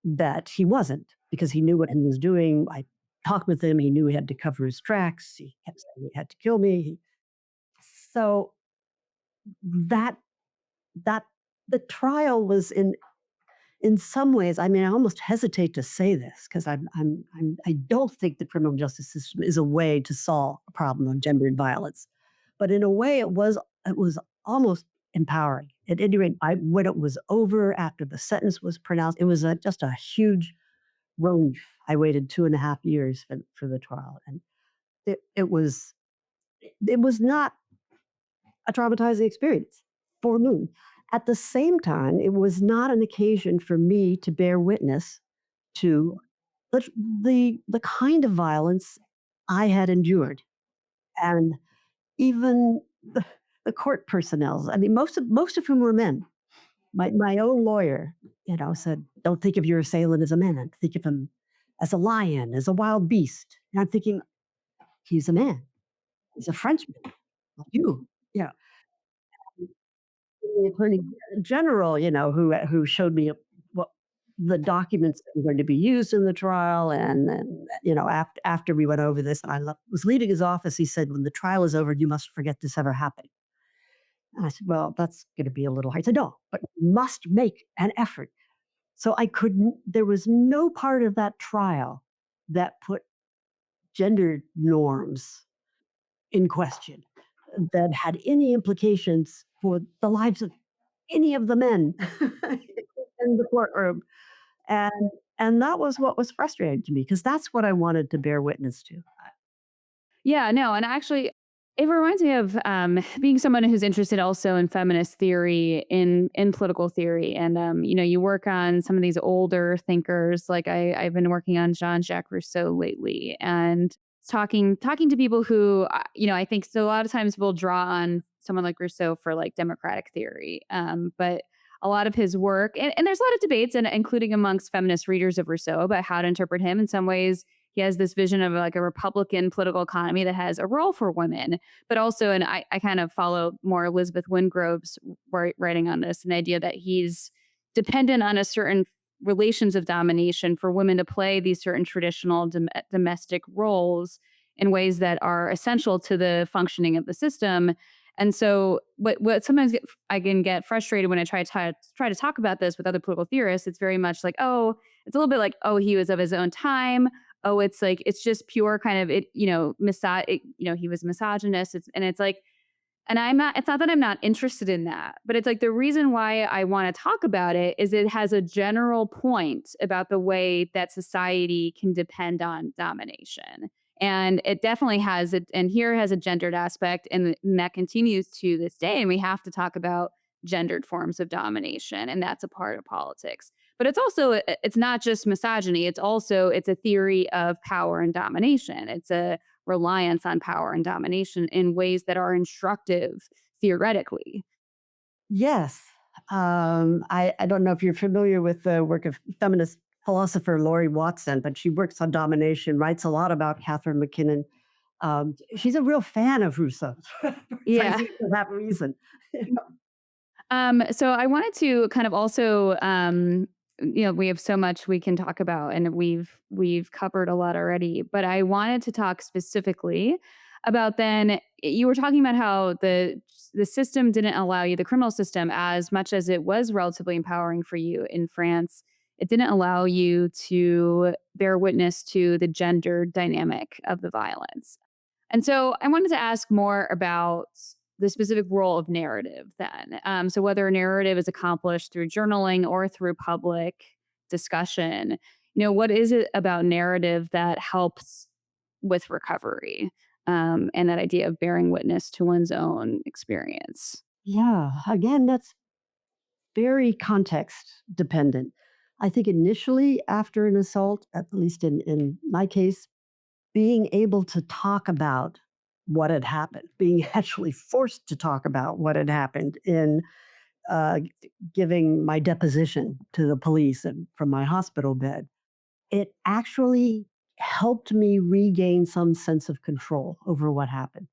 that he wasn't because he knew what he was doing. I talked with him. He knew he had to cover his tracks. He kept saying he had to kill me. So that that the trial was in some ways, I mean, I almost hesitate to say this because I don't think the criminal justice system is a way to solve a problem of gendered violence, but in a way, it was almost empowering. At any rate, when it was over after the sentence was pronounced, it was just a huge relief. I waited 2.5 years for the trial, and it was not a traumatizing experience for me. At the same time, it was not an occasion for me to bear witness to the the kind of violence I had endured, and even the court personnel. I mean, most of whom were men. My own lawyer, said, "Don't think of your assailant as a man. Think of him as a lion, as a wild beast." And I'm thinking, "He's a man. He's a Frenchman, like you." Yeah. The attorney general, who showed me what the documents that were going to be used in the trial, and then, after we went over this, and was leaving his office, he said, "When the trial is over, you must forget this ever happened." And I said, "Well, that's going to be a little hard." He said, "No, but you must make an effort." So I couldn't. There was no part of that trial that put gender norms in question, that had any implications for the lives of any of the men in the courtroom. And and that was what was frustrating to me because that's what I wanted to bear witness to. Yeah, no, and actually, it reminds me of being someone who's interested also in feminist theory, in political theory, and you work on some of these older thinkers. Like I've been working on Jean Jacques Rousseau lately, and talking to people who I think so. A lot of times we'll draw on someone like Rousseau for like democratic theory, but a lot of his work, and there's a lot of debates, and including amongst feminist readers of Rousseau about how to interpret him. In some ways, he has this vision of like a Republican political economy that has a role for women, but also, and I kind of follow more Elizabeth Wingrove's writing on this, an idea that he's dependent on a certain relations of domination for women to play these certain traditional domestic roles in ways that are essential to the functioning of the system. And so, what sometimes I can get frustrated when I try to talk about this with other political theorists. It's very much like, oh, it's a little bit like, oh, he was of his own time. Oh, it's like it's just pure kind of he was misogynist. And it's like, and I'm not, it's not that I'm not interested in that, but it's like the reason why I want to talk about it is it has a general point about the way that society can depend on domination. And it definitely has it, and here has a gendered aspect, and that continues to this day. And we have to talk about gendered forms of domination, and that's a part of politics. But it's also it's not just misogyny, it's a theory of power and domination. It's a reliance on power and domination in ways that are instructive theoretically. Yes. I don't know if you're familiar with the work of feminist philosopher Laurie Watson, but she works on domination, writes a lot about Catherine McKinnon. She's a real fan of Rousseau Yeah. precisely for that reason. So I wanted to kind of also, we have so much we can talk about, and we've covered a lot already. But I wanted to talk specifically about then you were talking about how the system didn't allow you, the criminal system, as much as it was relatively empowering for you in France. It didn't allow you to bear witness to the gender dynamic of the violence. And so I wanted to ask more about the specific role of narrative then. So whether a narrative is accomplished through journaling or through public discussion, what is it about narrative that helps with recovery, and that idea of bearing witness to one's own experience? Yeah, again, that's very context dependent. I think initially after an assault, at least in my case, being able to talk about what had happened, being actually forced to talk about what had happened in giving my deposition to the police and from my hospital bed, it actually helped me regain some sense of control over what happened.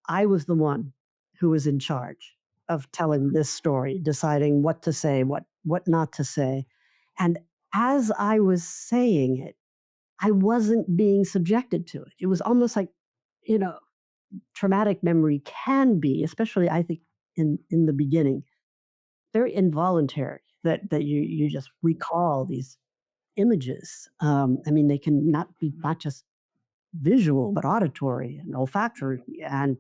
I was the one who was in charge of telling this story, deciding what to say, what not to say. And as I was saying it, I wasn't being subjected to it. It was almost like, you know, traumatic memory can be, especially I think in the beginning, very involuntary that you just recall these images. I mean, they can not be not just visual, but auditory and olfactory, and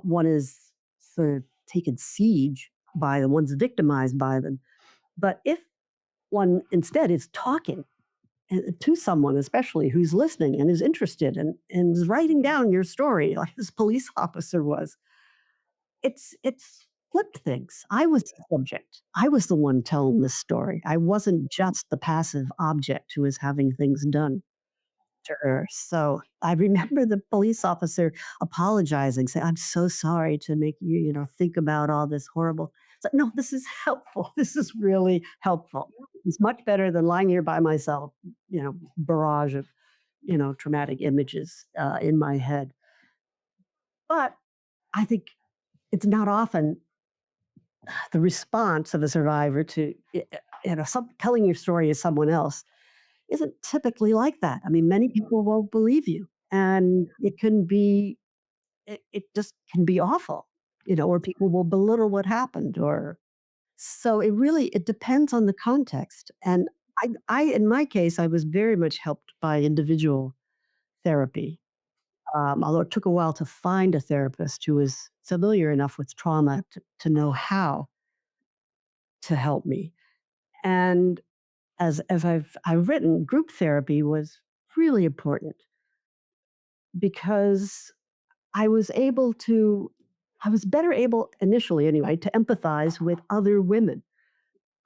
one is sort of taken siege by them, one's victimized by them. But if one instead is talking to someone, especially who's listening and is interested and is writing down your story, like this police officer was, it's flipped things. I was the subject. I was the one telling this story. I wasn't just the passive object who was having things done to her. So I remember the police officer apologizing, saying, "I'm so sorry to make you, think about all this horrible." It's like, no, this is helpful. This is really helpful. It's much better than lying here by myself, barrage of, traumatic images in my head. But I think it's not often the response of a survivor to, telling your story to someone else isn't typically like that. I mean, many people won't believe you, and it just can be awful, or people will belittle what happened, or so it depends on the context. And in my case, I was very much helped by individual therapy. Although it took a while to find a therapist who was familiar enough with trauma to know how to help me. And as I've written, group therapy was really important because I was able to I was better able initially anyway to empathize with other women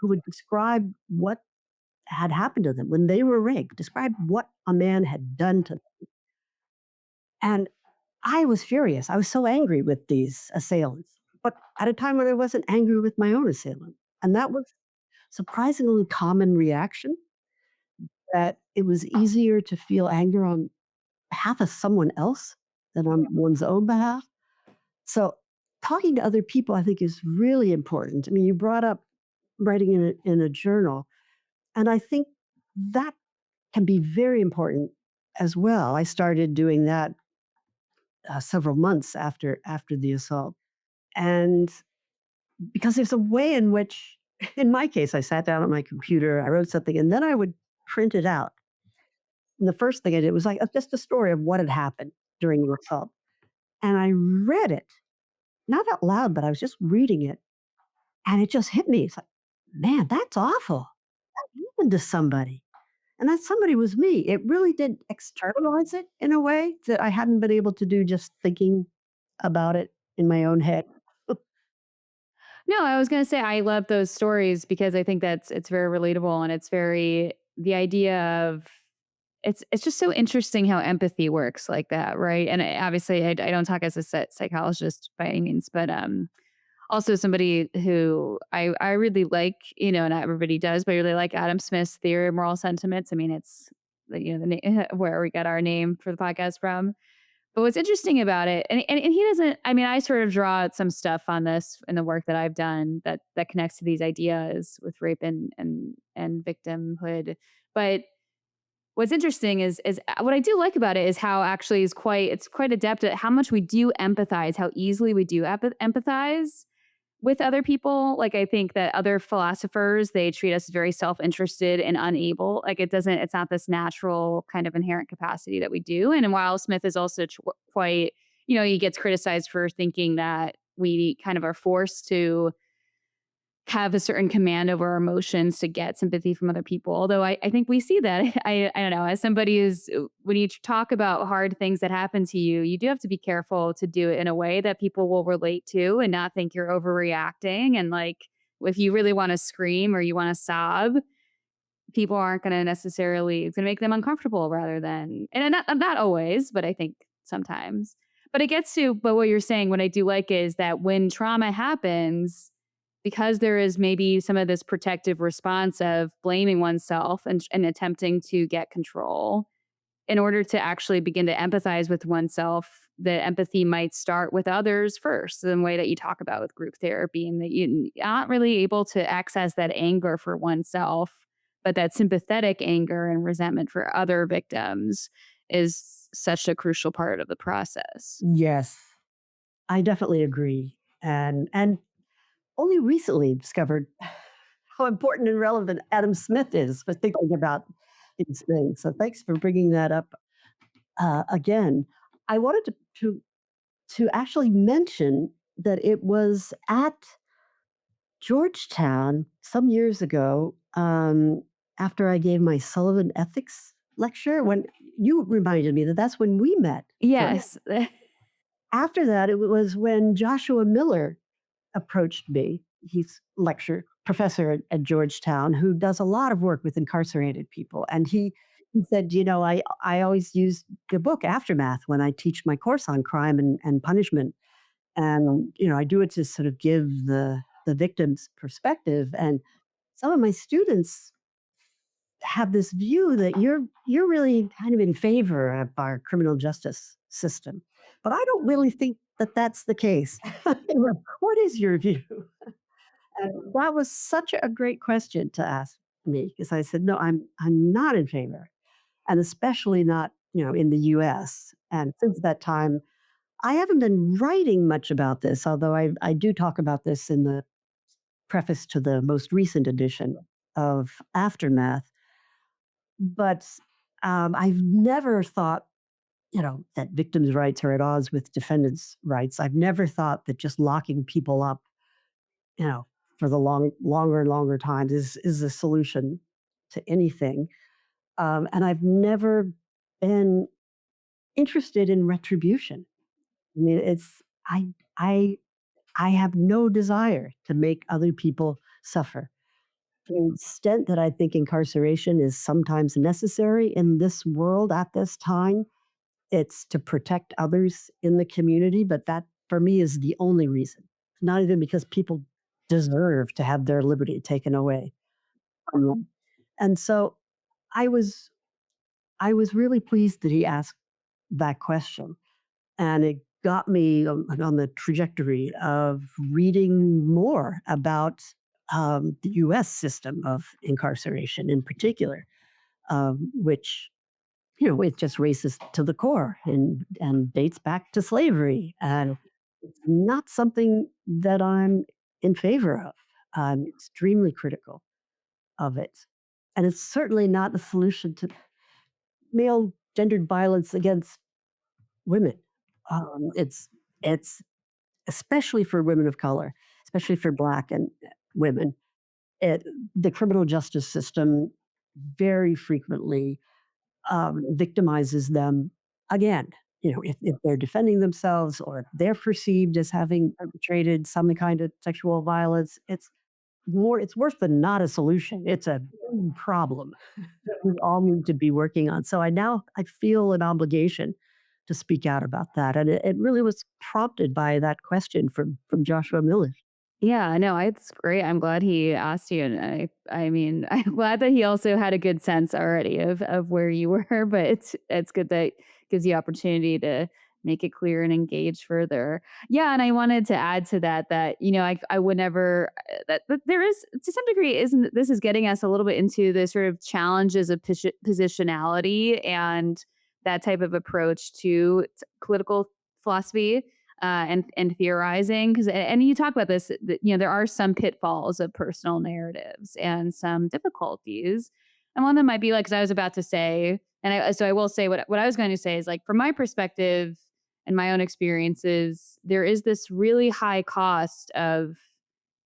who would describe what had happened to them when they were raped, describe what a man had done to them. And I was furious. I was so angry with these assailants, but at a time when I wasn't angry with my own assailant. And that was surprisingly common reaction, that it was easier to feel anger on behalf of someone else than on one's own behalf. So talking to other people, I think, is really important. I mean, you brought up writing in a journal, and I think that can be very important as well. I started doing that several months after the assault, and because there's a way in which, in my case, I sat down at my computer, I wrote something, and then I would print it out. And the first thing I did was like just a story of what had happened during the assault, and I read it, not out loud, but I was just reading it, and it just hit me. It's like, man, that's awful. That happened to somebody. And that somebody was me. It really did externalize it in a way that I hadn't been able to do just thinking about it in my own head. No, I was gonna say I love those stories because I think it's very relatable, and it's very the idea of it's just so interesting how empathy works like that, right? And obviously, I don't talk as a psychologist by any means, but also somebody who I really like, not everybody does, but I really like Adam Smith's theory of moral sentiments. I mean, it's where we got our name for the podcast from. But what's interesting about it, and he doesn't. I mean, I sort of draw out some stuff on this in the work that I've done that connects to these ideas with rape and victimhood. But what's interesting is what I do like about it is how actually it's quite adept at how much we do empathize, how easily we do empathize with other people. Like, I think that other philosophers, they treat us very self-interested and unable. Like, it's not this natural kind of inherent capacity that we do. And while Smith is also quite he gets criticized for thinking that we kind of are forced to have a certain command over our emotions to get sympathy from other people. Although I think we see that. I don't know. As somebody who's, when you talk about hard things that happen to you, you do have to be careful to do it in a way that people will relate to and not think you're overreacting. And like, if you really want to scream or you want to sob, people aren't going to necessarily, it's going to make them uncomfortable rather than, and not always, but I think sometimes. But it gets to, but what you're saying, what I do like is that when trauma happens, because there is maybe some of this protective response of blaming oneself and attempting to get control, in order to actually begin to empathize with oneself, the empathy might start with others first, the way that you talk about with group therapy, and that you're not really able to access that anger for oneself, but that sympathetic anger and resentment for other victims is such a crucial part of the process. Yes, I definitely agree. And only recently discovered how important and relevant Adam Smith is for thinking about these things. So thanks for bringing that up again. I wanted to actually mention that it was at Georgetown some years ago, after I gave my Sullivan ethics lecture, when you reminded me that that's when we met first. Yes. After that, it was when Joshua Miller approached me. He's lecture professor at Georgetown who does a lot of work with incarcerated people. And he said, I always use the book Aftermath when I teach my course on crime and punishment. And, I do it to sort of give the victim's perspective. And some of my students have this view that you're really kind of in favor of our criminal justice system. But I don't really think that that's the case. What is your view? And that was such a great question to ask me because I said, no, I'm not in favor, and especially not in the U.S. And since that time, I haven't been writing much about this, although I do talk about this in the preface to the most recent edition of Aftermath. But I've never thought, that victims' rights are at odds with defendants' rights. I've never thought that just locking people up, you know, for the longer and longer times is a solution to anything. And I've never been interested in retribution. I mean, I I I have no desire to make other people suffer. To the extent that I think incarceration is sometimes necessary in this world at this time, it's to protect others in the community, but that for me is the only reason. Not even because people deserve to have their liberty taken away from them. And so I was I was really pleased that he asked that question. And it got me on the trajectory of reading more about the US system of incarceration in particular, which it just races to the core and dates back to slavery. And it's not something that I'm in favor of. I'm extremely critical of it. And it's certainly not a solution to male gendered violence against women. It's it's especially for women of color, especially for Black and women. It, the criminal justice system very frequently victimizes them again. If they're defending themselves or if they're perceived as having perpetrated some kind of sexual violence, it's worse than not a solution. It's a big problem that we all need to be working on. So I feel an obligation to speak out about that. And it really was prompted by that question from Joshua Miller. Yeah, no, it's great. I'm glad he asked you, and I mean, I'm glad that he also had a good sense already of where you were. But it's good that gives you opportunity to make it clear and engage further. Yeah, and I wanted to add to that that I would never that there is to some degree isn't this is getting us a little bit into the sort of challenges of positionality and that type of approach to political philosophy and theorizing because and you talk about this that, there are some pitfalls of personal narratives and some difficulties, and one of them might be like, because I was about to say, and I will say what I was going to say is like from my perspective, in my own experiences, there is this really high cost of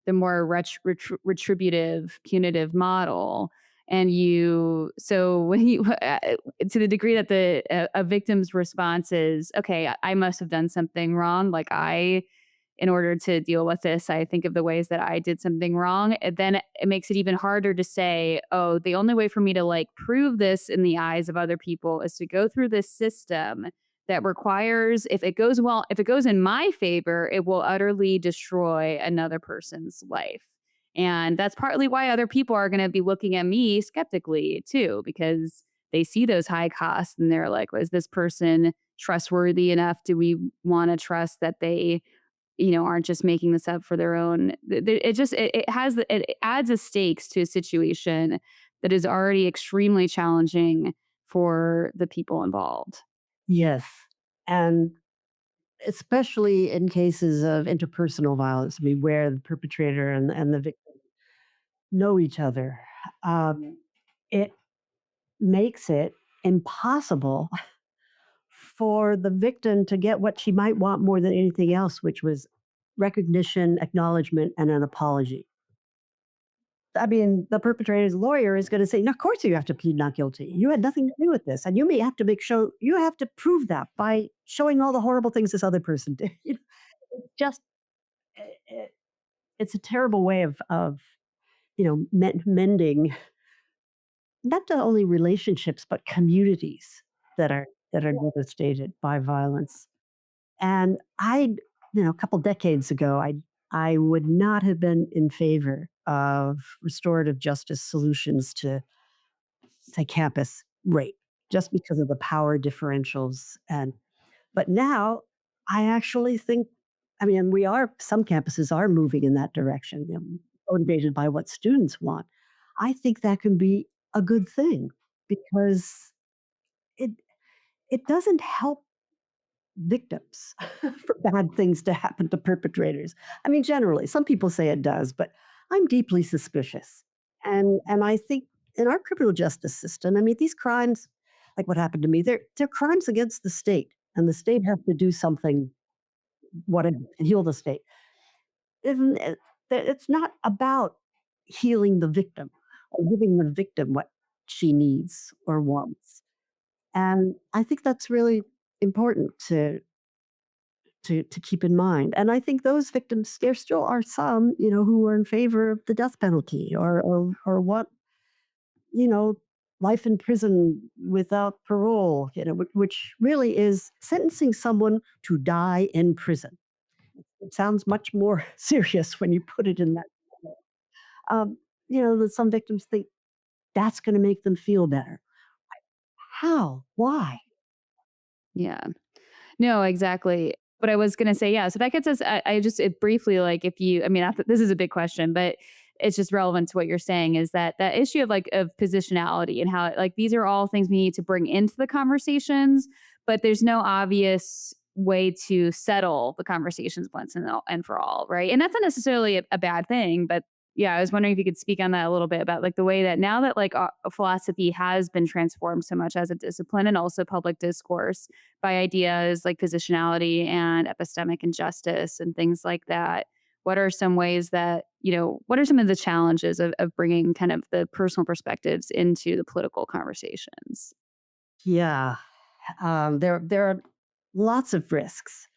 the more retributive, punitive model. And so when you, to the degree that a victim's response is, okay, I must have done something wrong. Like in order to deal with this, I think of the ways that I did something wrong. And then it makes it even harder to say, oh, the only way for me to like prove this in the eyes of other people is to go through this system that requires, if it goes in my favor, it will utterly destroy another person's life. And that's partly why other people are going to be looking at me skeptically too, because they see those high costs and they're like, was this person trustworthy enough? Do we want to trust that they, aren't just making this up for their own? It adds a stakes to a situation that is already extremely challenging for the people involved. Yes. And especially in cases of interpersonal violence, I mean, where the perpetrator and the victim know each other, it makes it impossible for the victim to get what she might want more than anything else, which was recognition, acknowledgement, and an apology. I mean, the perpetrator's lawyer is going to say, "No, of course you have to plead not guilty. You had nothing to do with this, and you may have to you have to prove that by showing all the horrible things this other person did." It's just it, it's a terrible way of mending not only relationships but communities that are devastated by violence. And a couple decades ago, I would not have been in favor of restorative justice solutions to, say, campus rape, just because of the power differentials. But now I actually think, I mean, some campuses are moving in that direction, motivated by what students want. I think that can be a good thing because it it doesn't help victims for bad things to happen to perpetrators. I mean, generally, some people say it does, but I'm deeply suspicious. And I think in our criminal justice system, I mean, these crimes, like what happened to me, they're crimes against the state, and the state has to do something, what and heal the state. Isn't it, it's not about healing the victim or giving the victim what she needs or wants. And I think that's really important to keep in mind. And I think those victims, there still are some, who are in favor of the death penalty or what, you know, life in prison without parole, which really is sentencing someone to die in prison. It sounds much more serious when you put it in that. Um, that some victims think that's going to make them feel better. How? Why? Yeah. No, exactly. But I was gonna say, yeah, so that gets us I just briefly, like, if you I mean, this is a big question, but it's just relevant to what you're saying, is that issue of, like, of positionality and how, like, these are all things we need to bring into the conversations, but there's no obvious way to settle the conversations once and for all, right? And that's not necessarily a bad thing, but yeah, I was wondering if you could speak on that a little bit about, like, the way that now that, like, philosophy has been transformed so much as a discipline and also public discourse by ideas like positionality and epistemic injustice and things like that. What are some ways that, what are some of the challenges of bringing kind of the personal perspectives into the political conversations? Yeah, there are lots of risks.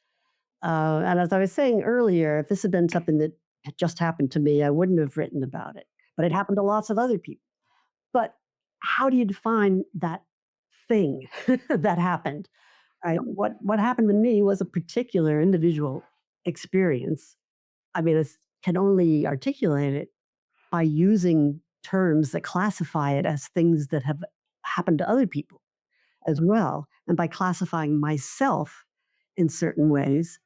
And as I was saying earlier, if this had been something that had just happened to me, I wouldn't have written about it. But it happened to lots of other people. But how do you define that thing that happened? Right? What happened to me was a particular individual experience. I mean, I can only articulate it by using terms that classify it as things that have happened to other people as well, and by classifying myself in certain ways.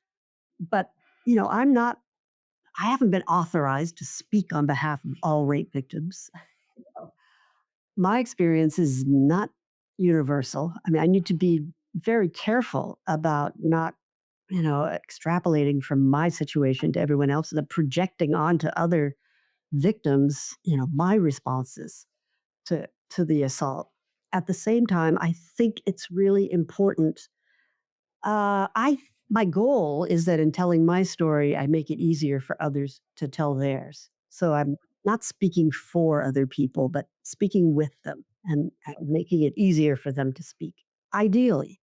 But I'm not. I haven't been authorized to speak on behalf of all rape victims. My experience is not universal. I mean, I need to be very careful about not, extrapolating from my situation to everyone else and then projecting onto other victims, my responses to the assault. At the same time, I think it's really important I My goal is that in telling my story, I make it easier for others to tell theirs. So I'm not speaking for other people, but speaking with them and making it easier for them to speak. Ideally,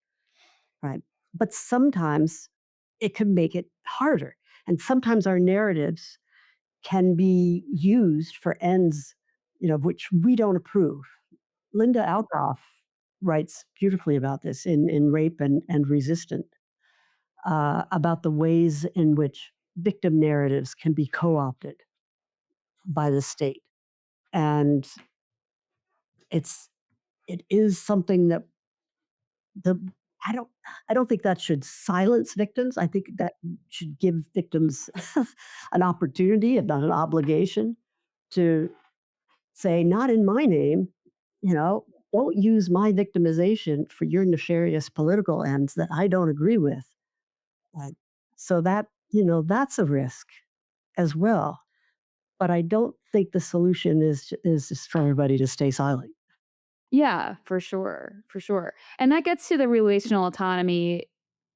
right? But sometimes it can make it harder. And sometimes our narratives can be used for ends, of which we don't approve. Linda Alcoff writes beautifully about this in Rape and Resistant, about the ways in which victim narratives can be co-opted by the state. And it's it is something that the I don't I don't think that should silence victims. I think that should give victims an opportunity, if not an obligation, to say, not in my name, you know, don't use my victimization for your nefarious political ends that I don't agree with. Right. So that's a risk as well. But I don't think the solution is just for everybody to stay silent. Yeah, for sure, for sure. And that gets to the relational autonomy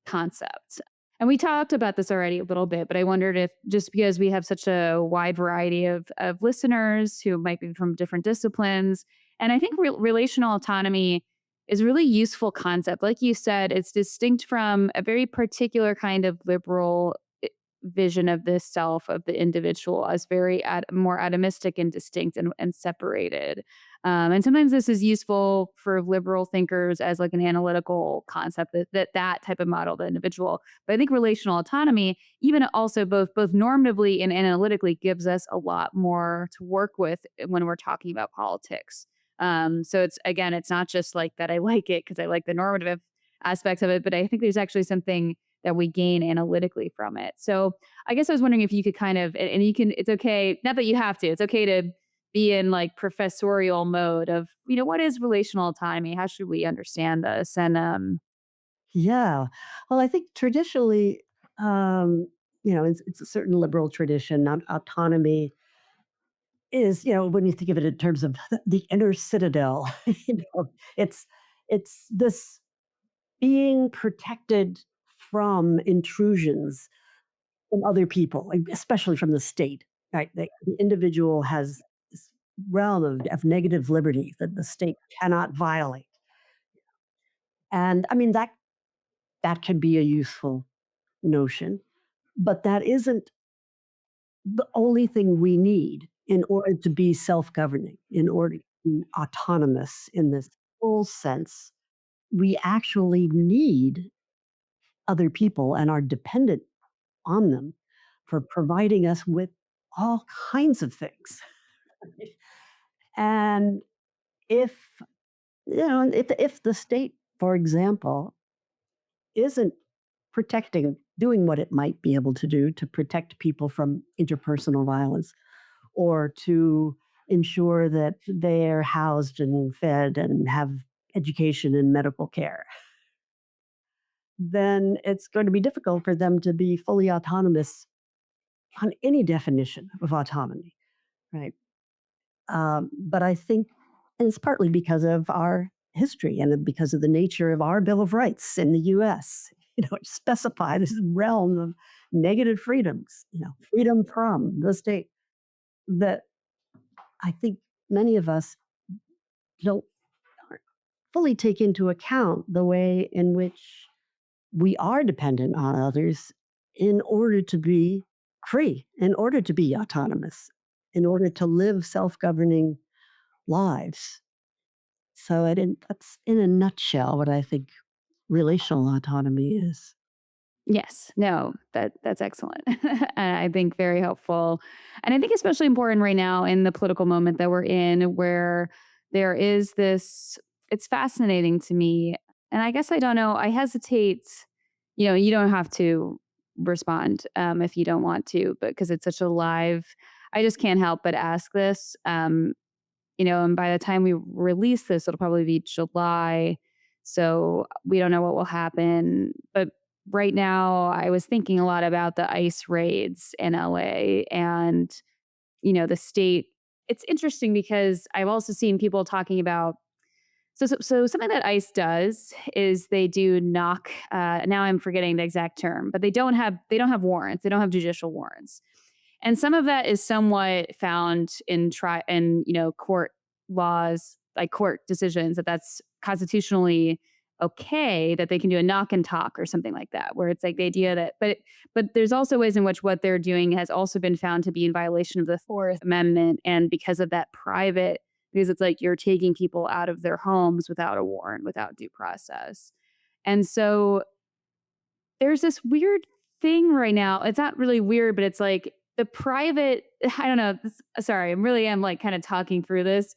concept. And we talked about this already a little bit, but I wondered if just because we have such a wide variety of listeners who might be from different disciplines, and I think relational autonomy is a really useful concept. Like you said, it's distinct from a very particular kind of liberal vision of the self of the individual as very more atomistic and distinct and separated. And sometimes this is useful for liberal thinkers as like an analytical concept that type of model, the individual. But I think relational autonomy, even also both normatively and analytically, gives us a lot more to work with when we're talking about politics. So it's not just like that I like it because I like the normative aspects of it, but I think there's actually something that we gain analytically from it. So I guess I was wondering if you could kind of, and you can, it's okay, not that you have to, it's okay to be in like professorial mode of, what is relational autonomy? How should we understand this? And Yeah. Well, I think traditionally, um, it's a certain liberal tradition. Autonomy is, when you think of it in terms of the inner citadel, it's this being protected from intrusions from other people, like, especially from the state, right? The individual has this realm of negative liberty that the state cannot violate. And I mean, that can be a useful notion, but that isn't the only thing we need in order to be self-governing, in order to be autonomous in this full sense. We actually need other people and are dependent on them for providing us with all kinds of things. And if if the state, for example, isn't doing what it might be able to do to protect people from interpersonal violence or to ensure that they're housed and fed and have education and medical care, then it's going to be difficult for them to be fully autonomous on any definition of autonomy, right? But I think, and it's partly because of our history and because of the nature of our Bill of Rights in the US, it specifies this realm of negative freedoms, freedom from the state, that I think many of us don't fully take into account the way in which we are dependent on others in order to be free, in order to be autonomous, in order to live self governing lives. So that's in a nutshell what I think relational autonomy is. yes, no, that's excellent. And I think very helpful. And I think especially important right now in the political moment that we're in where there is this it's fascinating to me. And I guess I don't know, I hesitate, you don't have to respond if you don't want to, but because it's such a live I just can't help but ask this. And by the time we release this, it'll probably be July. So we don't know what will happen. But right now, I was thinking a lot about the ICE raids in LA and, the state. It's interesting because I've also seen people talking about So something that ICE does is they do knock. Now I'm forgetting the exact term, but they don't have warrants. They don't have judicial warrants, and some of that is somewhat found in court laws, like court decisions, that that's constitutionally okay, that they can do a knock and talk or something like that, where it's like the idea that, but there's also ways in which what they're doing has also been found to be in violation of the Fourth Amendment, and because of that private, because it's like you're taking people out of their homes without a warrant, without due process. And so there's this weird thing right now. It's not really weird, but it's like the private, I don't know. Sorry, I really am like kind of talking through this.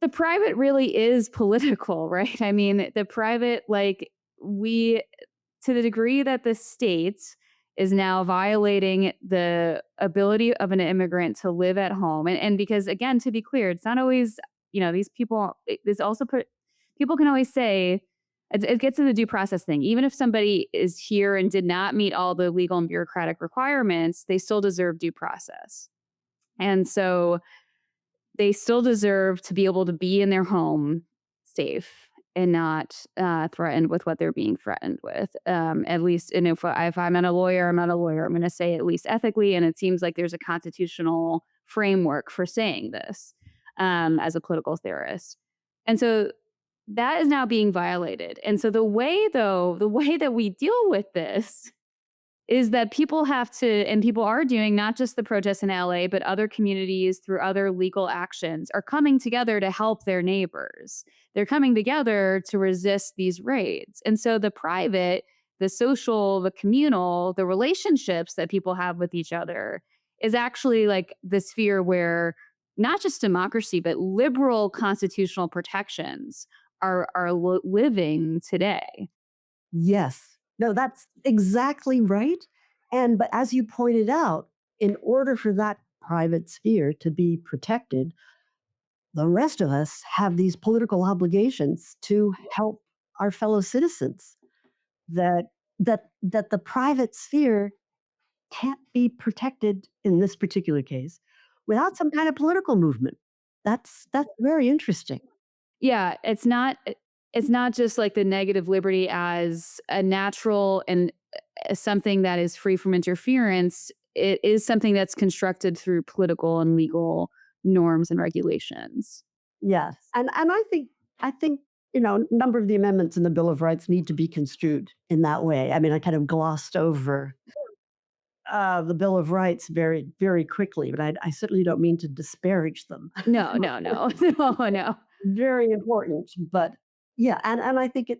The private really is political, right? I mean, the private, like, we, to the degree that the state is now violating the ability of an immigrant to live at home. And because, again, to be clear, it's not always, these people, this also people can always say, it gets to the due process thing. Even if somebody is here and did not meet all the legal and bureaucratic requirements, they still deserve due process. And so they still deserve to be able to be in their home safe and not threatened with what they're being threatened with. At least, and if I'm not a lawyer, I'm not a lawyer. I'm going to say at least ethically, and it seems like there's a constitutional framework for saying this as a political theorist. And so that is now being violated. And so the way that we deal with this is that people have to, and people are doing, not just the protests in LA, but other communities through other legal actions, are coming together to help their neighbors. They're coming together to resist these raids. And so the private, the social, the communal, the relationships that people have with each other is actually like the sphere where not just democracy, but liberal constitutional protections are living today. Yes. No, that's exactly right. But as you pointed out, in order for that private sphere to be protected, the rest of us have these political obligations to help our fellow citizens. That the private sphere can't be protected in this particular case without some kind of political movement. That's very interesting. Yeah, it's not just like the negative liberty as a natural and something that is free from interference. It is something that's constructed through political and legal norms and regulations. Yes, and I think, a number of the amendments in the Bill of Rights need to be construed in that way. I mean, I kind of glossed over, the Bill of Rights very, very quickly, but I certainly don't mean to disparage them. No, no, no. No, no. Very important, but yeah, and I think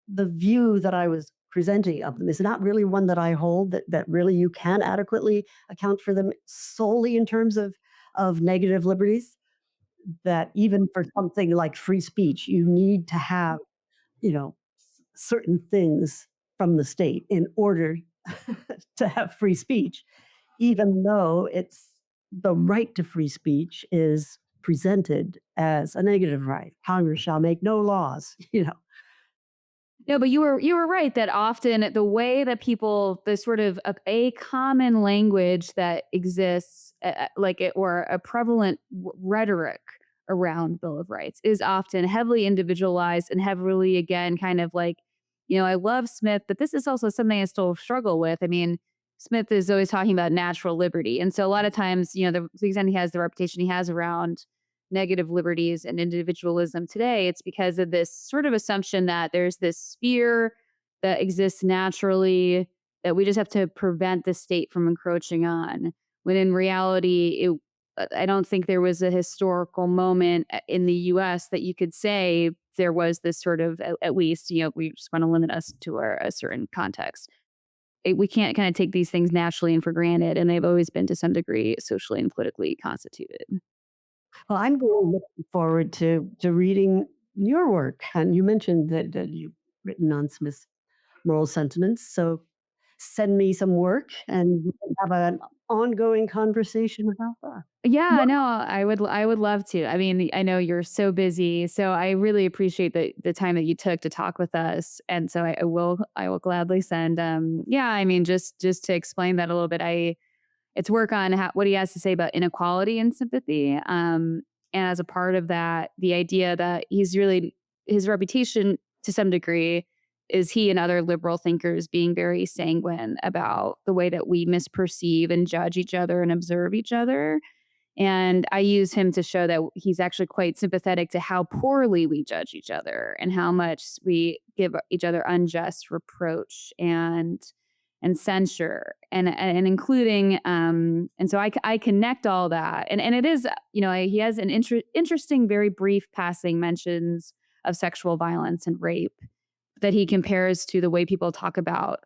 the view that I was presenting of them is not really one that I hold, that really you can adequately account for them solely in terms of negative liberties, that even for something like free speech, you need to have, certain things from the state in order to have free speech, even though it's the right to free speech is presented as a negative right. Congress shall make no laws, No, but you were right that often the way that people, the sort of a common language that exists, like it, or a prevalent rhetoric around Bill of Rights is often heavily individualized and heavily, again, kind of like, I love Smith, but this is also something I still struggle with. I mean, Smith is always talking about natural liberty, and so a lot of times, the extent he has the reputation he has around negative liberties and individualism today, it's because of this sort of assumption that there's this sphere that exists naturally that we just have to prevent the state from encroaching on. When in reality, I don't think there was a historical moment in the US that you could say there was this sort of, at least, we just want to limit us to a certain context. We can't kind of take these things naturally and for granted, and they've always been to some degree socially and politically constituted. Well, I'm really looking forward to reading your work, and you mentioned that you've written on Smith's moral sentiments, so send me some work, and we can have an ongoing conversation about that. Yeah, no, I would love to. I mean, I know you're so busy, so I really appreciate the time that you took to talk with us. And so I will gladly send yeah, I mean, just to explain that a little bit. It's work on what he has to say about inequality and sympathy. And as a part of that, the idea that he's really his reputation to some degree is he and other liberal thinkers being very sanguine about the way that we misperceive and judge each other and observe each other. And I use him to show that he's actually quite sympathetic to how poorly we judge each other and how much we give each other unjust reproach and censure and including and so I connect all that and it is he has an interesting very brief passing mentions of sexual violence and rape that he compares to the way people talk about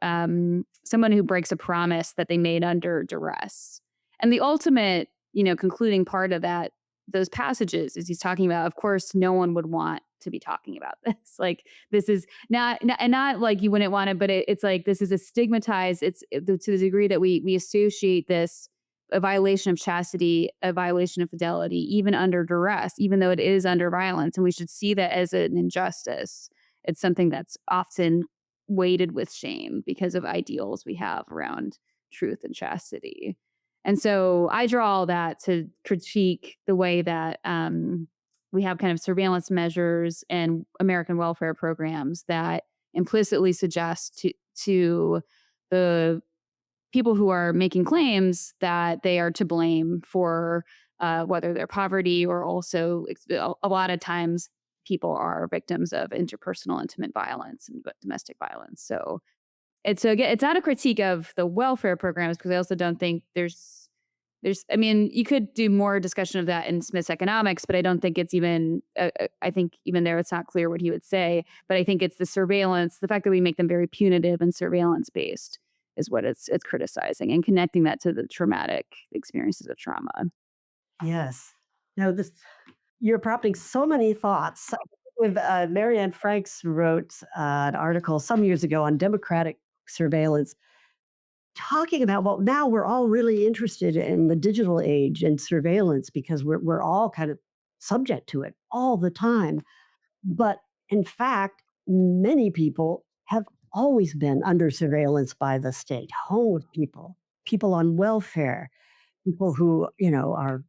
someone who breaks a promise that they made under duress. And the ultimate, concluding part of those passages is he's talking about, of course, no one would want to be talking about this. Like, this is not like you wouldn't want it, but it's like, this is a stigmatized, to the degree that we associate this, a violation of chastity, a violation of fidelity, even under duress, even though it is under violence. And we should see that as an injustice. It's something that's often weighted with shame because of ideals we have around truth and chastity. And so I draw all that to critique the way that we have kind of surveillance measures and American welfare programs that implicitly suggest to the people who are making claims that they are to blame for whether they're poverty or also a lot of times people are victims of interpersonal intimate violence and domestic violence. So it's not a critique of the welfare programs, because I also don't think there's I mean, you could do more discussion of that in Smith's economics, but I don't think it's even I think even there it's not clear what he would say. But I think it's the surveillance, the fact that we make them very punitive and surveillance based is what it's criticizing, and connecting that to the traumatic experiences of trauma. Yes. No, you're prompting so many thoughts. With Marianne Franks wrote an article some years ago on democratic surveillance, talking about, well, now we're all really interested in the digital age and surveillance because we're all kind of subject to it all the time. But in fact, many people have always been under surveillance by the state. Homeless people, people on welfare, people who are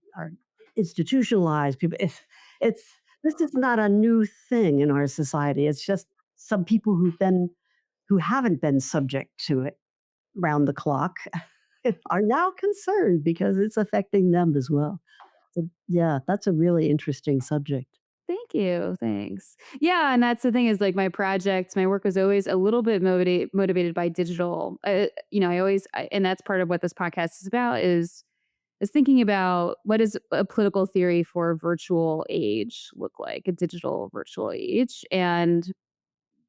institutionalized. People, it's this is not a new thing in our society. It's just some people who haven't been subject to it round the clock are now concerned because it's affecting them as well. So, yeah, that's a really interesting subject. Thank you. Thanks. Yeah, and that's the thing is like my work was always a little bit motivated by digital. And that's part of what this podcast is about is thinking about what does a political theory for virtual age look like, a digital virtual age. And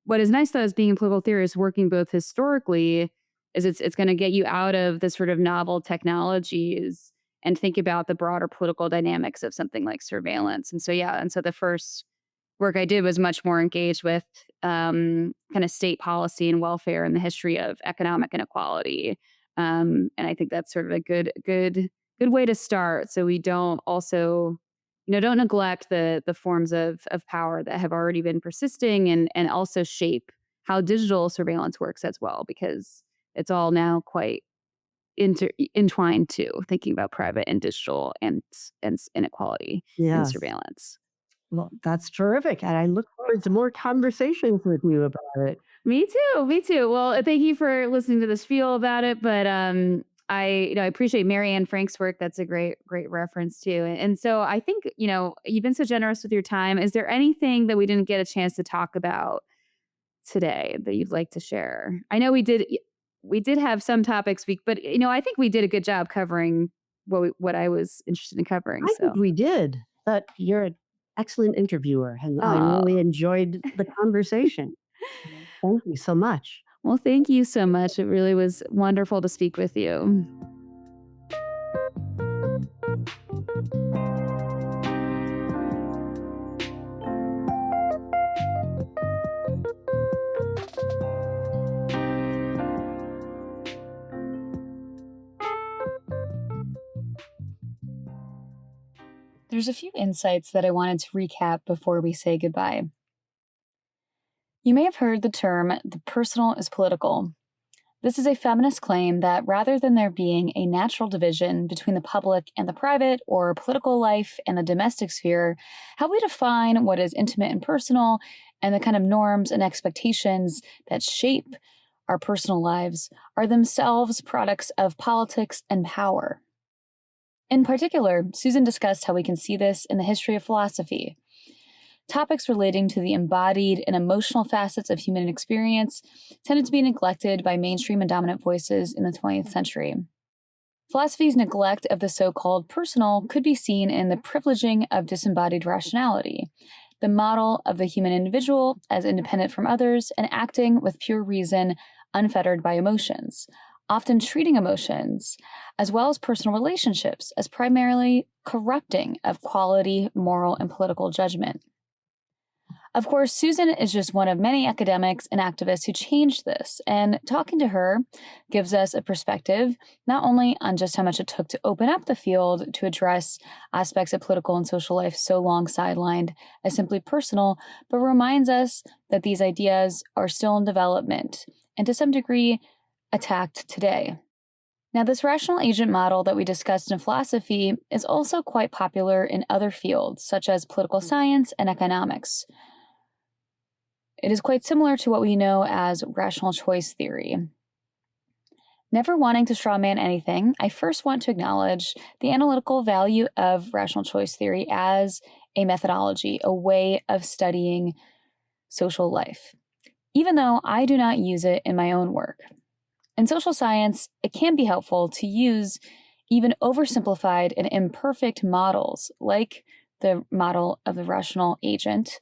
what is nice though is being a political theorist working both historically is it's going to get you out of the sort of novel technologies and think about the broader political dynamics of something like surveillance. And so the first work I did was much more engaged with kind of state policy and welfare and the history of economic inequality. And I think that's sort of a good way to start. So we don't also, don't neglect the forms of power that have already been persisting and also shape how digital surveillance works as well, because it's all now quite entwined too, thinking about private and digital and inequality and Yes. surveillance. Well, that's terrific, and I look forward to more conversations with you about it. Me too. Me too. Well, thank you for listening to this spiel about it. But I appreciate Marianne Frank's work. That's a great reference too. And so I think, you've been so generous with your time. Is there anything that we didn't get a chance to talk about today that you'd like to share? I know we did have some topics, but I think we did a good job covering what I was interested in covering. I think we did, but you're an excellent interviewer, and I really enjoyed the conversation. Thank you so much. Well, thank you so much. It really was wonderful to speak with you. There's a few insights that I wanted to recap before we say goodbye. You may have heard the term, the personal is political. This is a feminist claim that rather than there being a natural division between the public and the private, or political life and the domestic sphere, how we define what is intimate and personal and the kind of norms and expectations that shape our personal lives are themselves products of politics and power. In particular, Susan discussed how we can see this in the history of philosophy. Topics relating to the embodied and emotional facets of human experience tended to be neglected by mainstream and dominant voices in the 20th century. Philosophy's neglect of the so-called personal could be seen in the privileging of disembodied rationality, the model of the human individual as independent from others and acting with pure reason, unfettered by emotions, often treating emotions, as well as personal relationships, as primarily corrupting of quality, moral, and political judgment. Of course, Susan is just one of many academics and activists who changed this, and talking to her gives us a perspective not only on just how much it took to open up the field to address aspects of political and social life so long sidelined as simply personal, but reminds us that these ideas are still in development and to some degree attacked today. Now, this rational agent model that we discussed in philosophy is also quite popular in other fields, such as political science and economics. It is quite similar to what we know as rational choice theory. Never wanting to strawman anything, I first want to acknowledge the analytical value of rational choice theory as a methodology, a way of studying social life, even though I do not use it in my own work. In social science, it can be helpful to use even oversimplified and imperfect models, like the model of the rational agent,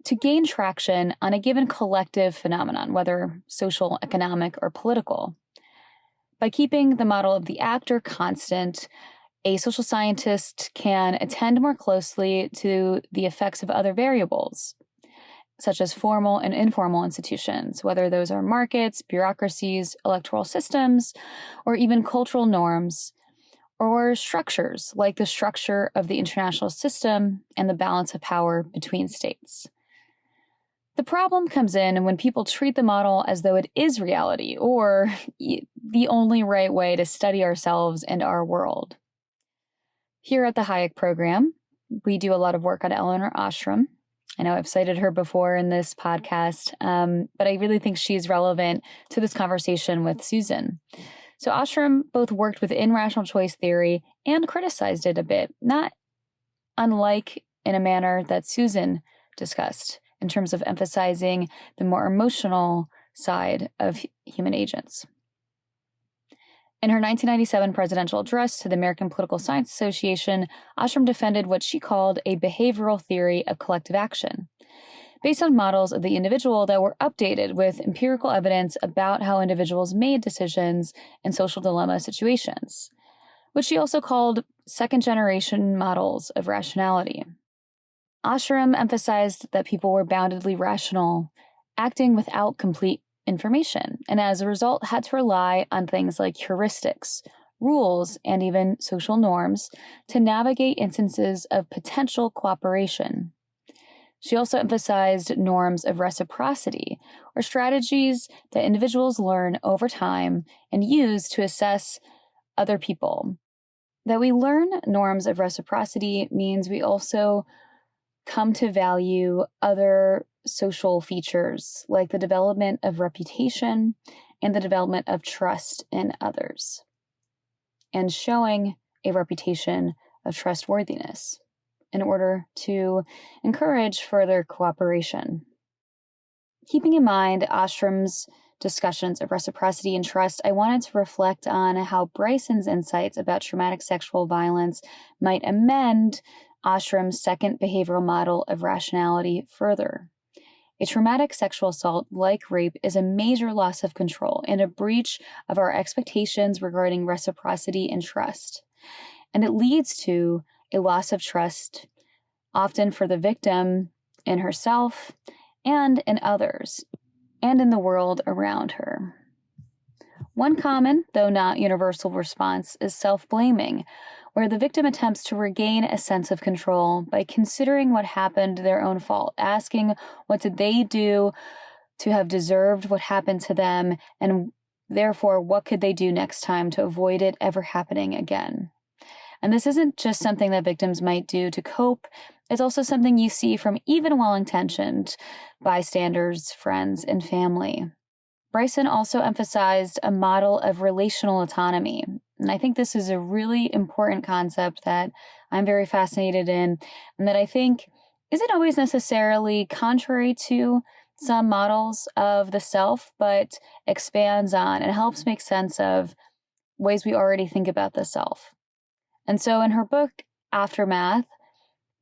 to gain traction on a given collective phenomenon, whether social, economic, or political. By keeping the model of the actor constant, a social scientist can attend more closely to the effects of other variables, such as formal and informal institutions, whether those are markets, bureaucracies, electoral systems, or even cultural norms, or structures like the structure of the international system and the balance of power between states. The problem comes in when people treat the model as though it is reality or the only right way to study ourselves and our world. Here at the Hayek program, we do a lot of work on Eleanor Ostrom. I know I've cited her before in this podcast, but I really think she's relevant to this conversation with Susan. So Ostrom both worked within rational choice theory and criticized it a bit, not unlike in a manner that Susan discussed, in terms of emphasizing the more emotional side of human agents. In her 1997 presidential address to the American Political Science Association, Ostrom defended what she called a behavioral theory of collective action, based on models of the individual that were updated with empirical evidence about how individuals made decisions in social dilemma situations, which she also called second-generation models of rationality. Ostrom emphasized that people were boundedly rational, acting without complete information, and as a result had to rely on things like heuristics, rules, and even social norms to navigate instances of potential cooperation. She also emphasized norms of reciprocity, or strategies that individuals learn over time and use to assess other people. That we learn norms of reciprocity means we also come to value other social features like the development of reputation and the development of trust in others, and showing a reputation of trustworthiness in order to encourage further cooperation. Keeping in mind Ostrom's discussions of reciprocity and trust, I wanted to reflect on how Brison's insights about traumatic sexual violence might amend Ostrom's second behavioral model of rationality further. A traumatic sexual assault, like rape, is a major loss of control and a breach of our expectations regarding reciprocity and trust. And it leads to a loss of trust, often for the victim in herself and in others, and in the world around her. One common, though not universal, response is self-blaming, where the victim attempts to regain a sense of control by considering what happened their own fault, asking what did they do to have deserved what happened to them, and Therefore, what could they do next time to avoid it ever happening again? And this isn't just something that victims might do to cope. It's also something you see from even well-intentioned bystanders, friends, and family. Brison also emphasized a model of relational autonomy. And I think this is a really important concept that I'm very fascinated in, and that I think isn't always necessarily contrary to some models of the self, but expands on and helps make sense of ways we already think about the self. And so in her book, Aftermath,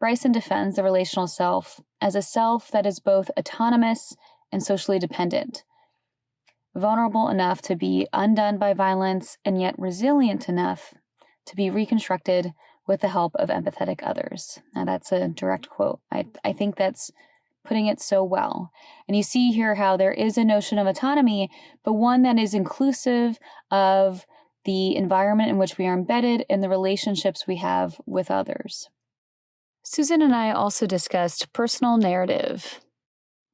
Brison defends the relational self as a self that is both autonomous and socially dependent, vulnerable enough to be undone by violence, and yet resilient enough to be reconstructed with the help of empathetic others. Now, that's a direct quote. I think that's putting it so well. And you see here how there is a notion of autonomy, but one that is inclusive of the environment in which we are embedded and the relationships we have with others. Susan and I also discussed personal narrative,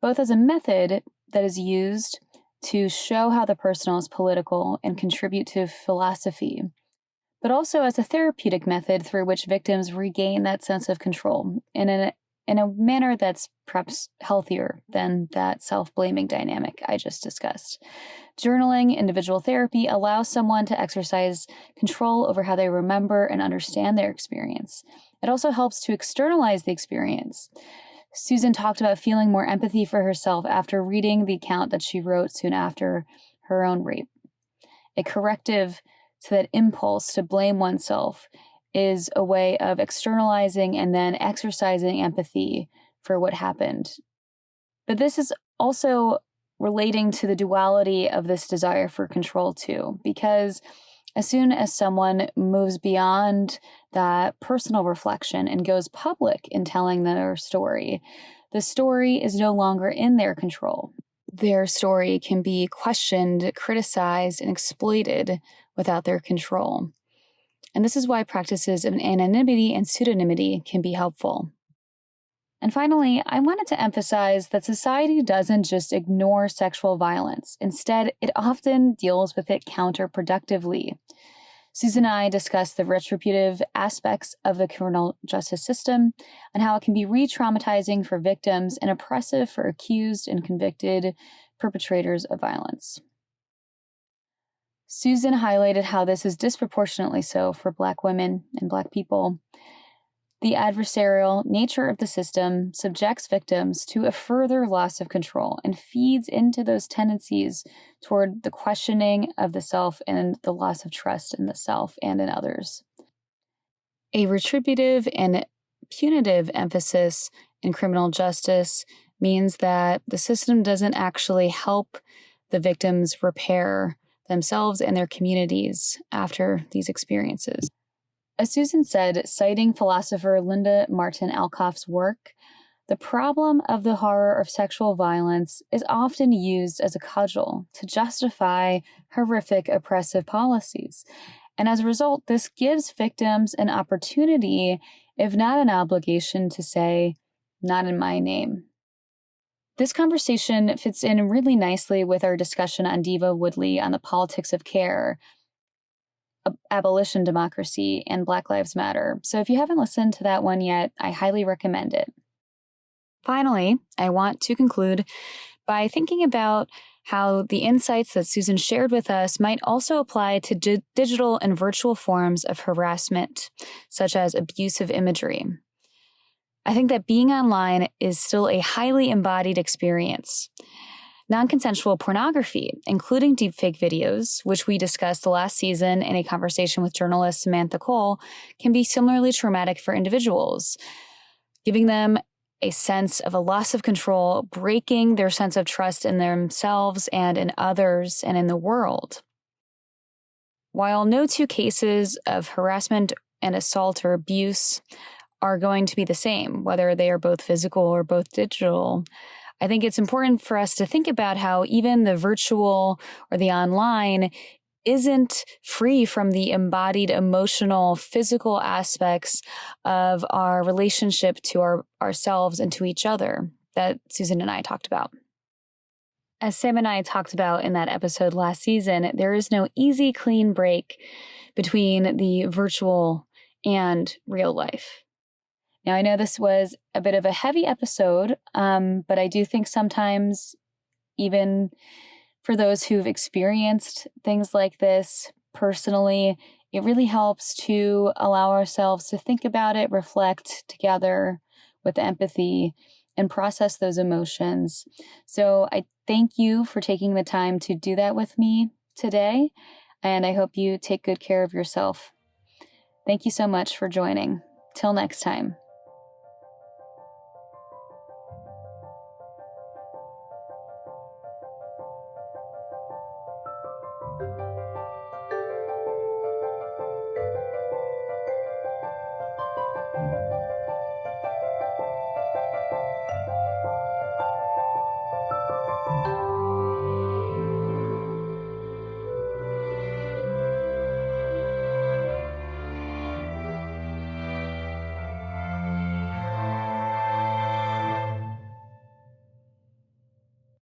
both as a method that is used to show how the personal is political and contribute to philosophy, but also as a therapeutic method through which victims regain that sense of control in a manner that's perhaps healthier than that self-blaming dynamic I just discussed. Journaling, individual therapy allows someone to exercise control over how they remember and understand their experience. It also helps to externalize the experience. Susan talked about feeling more empathy for herself after reading the account that she wrote soon after her own rape. A corrective to that impulse to blame oneself is a way of externalizing and then exercising empathy for what happened. But this is also relating to the duality of this desire for control too, because as soon as someone moves beyond that personal reflection and goes public in telling their story, the story is no longer in their control. Their story can be questioned, criticized, and exploited without their control. And this is why practices of anonymity and pseudonymity can be helpful. And finally, I wanted to emphasize that society doesn't just ignore sexual violence. Instead, it often deals with it counterproductively. Susan and I discussed the retributive aspects of the criminal justice system and how it can be re-traumatizing for victims and oppressive for accused and convicted perpetrators of violence. Susan highlighted how this is disproportionately so for Black women and Black people. The adversarial nature of the system subjects victims to a further loss of control and feeds into those tendencies toward the questioning of the self and the loss of trust in the self and in others. A retributive and punitive emphasis in criminal justice means that the system doesn't actually help the victims repair themselves and their communities after these experiences. As Susan said, citing philosopher Linda Martin Alcoff's work, the problem of the horror of sexual violence is often used as a cudgel to justify horrific oppressive policies. And as a result, this gives victims an opportunity, if not an obligation, to say, "Not in my name." This conversation fits in really nicely with our discussion on Diva Woodley on the politics of care, abolition democracy, and Black Lives Matter. So if you haven't listened to that one yet, I highly recommend it. Finally, I want to conclude by thinking about how the insights that Susan shared with us might also apply to digital and virtual forms of harassment, such as abusive imagery. I think that being online is still a highly embodied experience. Non-consensual pornography, including deepfake videos, which we discussed the last season in a conversation with journalist Samantha Cole, can be similarly traumatic for individuals, giving them a sense of a loss of control, breaking their sense of trust in themselves and in others and in the world. While no two cases of harassment and assault or abuse are going to be the same, whether they are both physical or both digital, I think it's important for us to think about how even the virtual or the online isn't free from the embodied emotional, physical aspects of our relationship to ourselves and to each other that Susan and I talked about. As Sam and I talked about in that episode last season, there is no easy, clean break between the virtual and real life. Now, I know this was a bit of a heavy episode, but I do think sometimes, even for those who've experienced things like this personally, it really helps to allow ourselves to think about it, reflect together with empathy, and process those emotions. So I thank you for taking the time to do that with me today, and I hope you take good care of yourself. Thank you so much for joining. Till next time.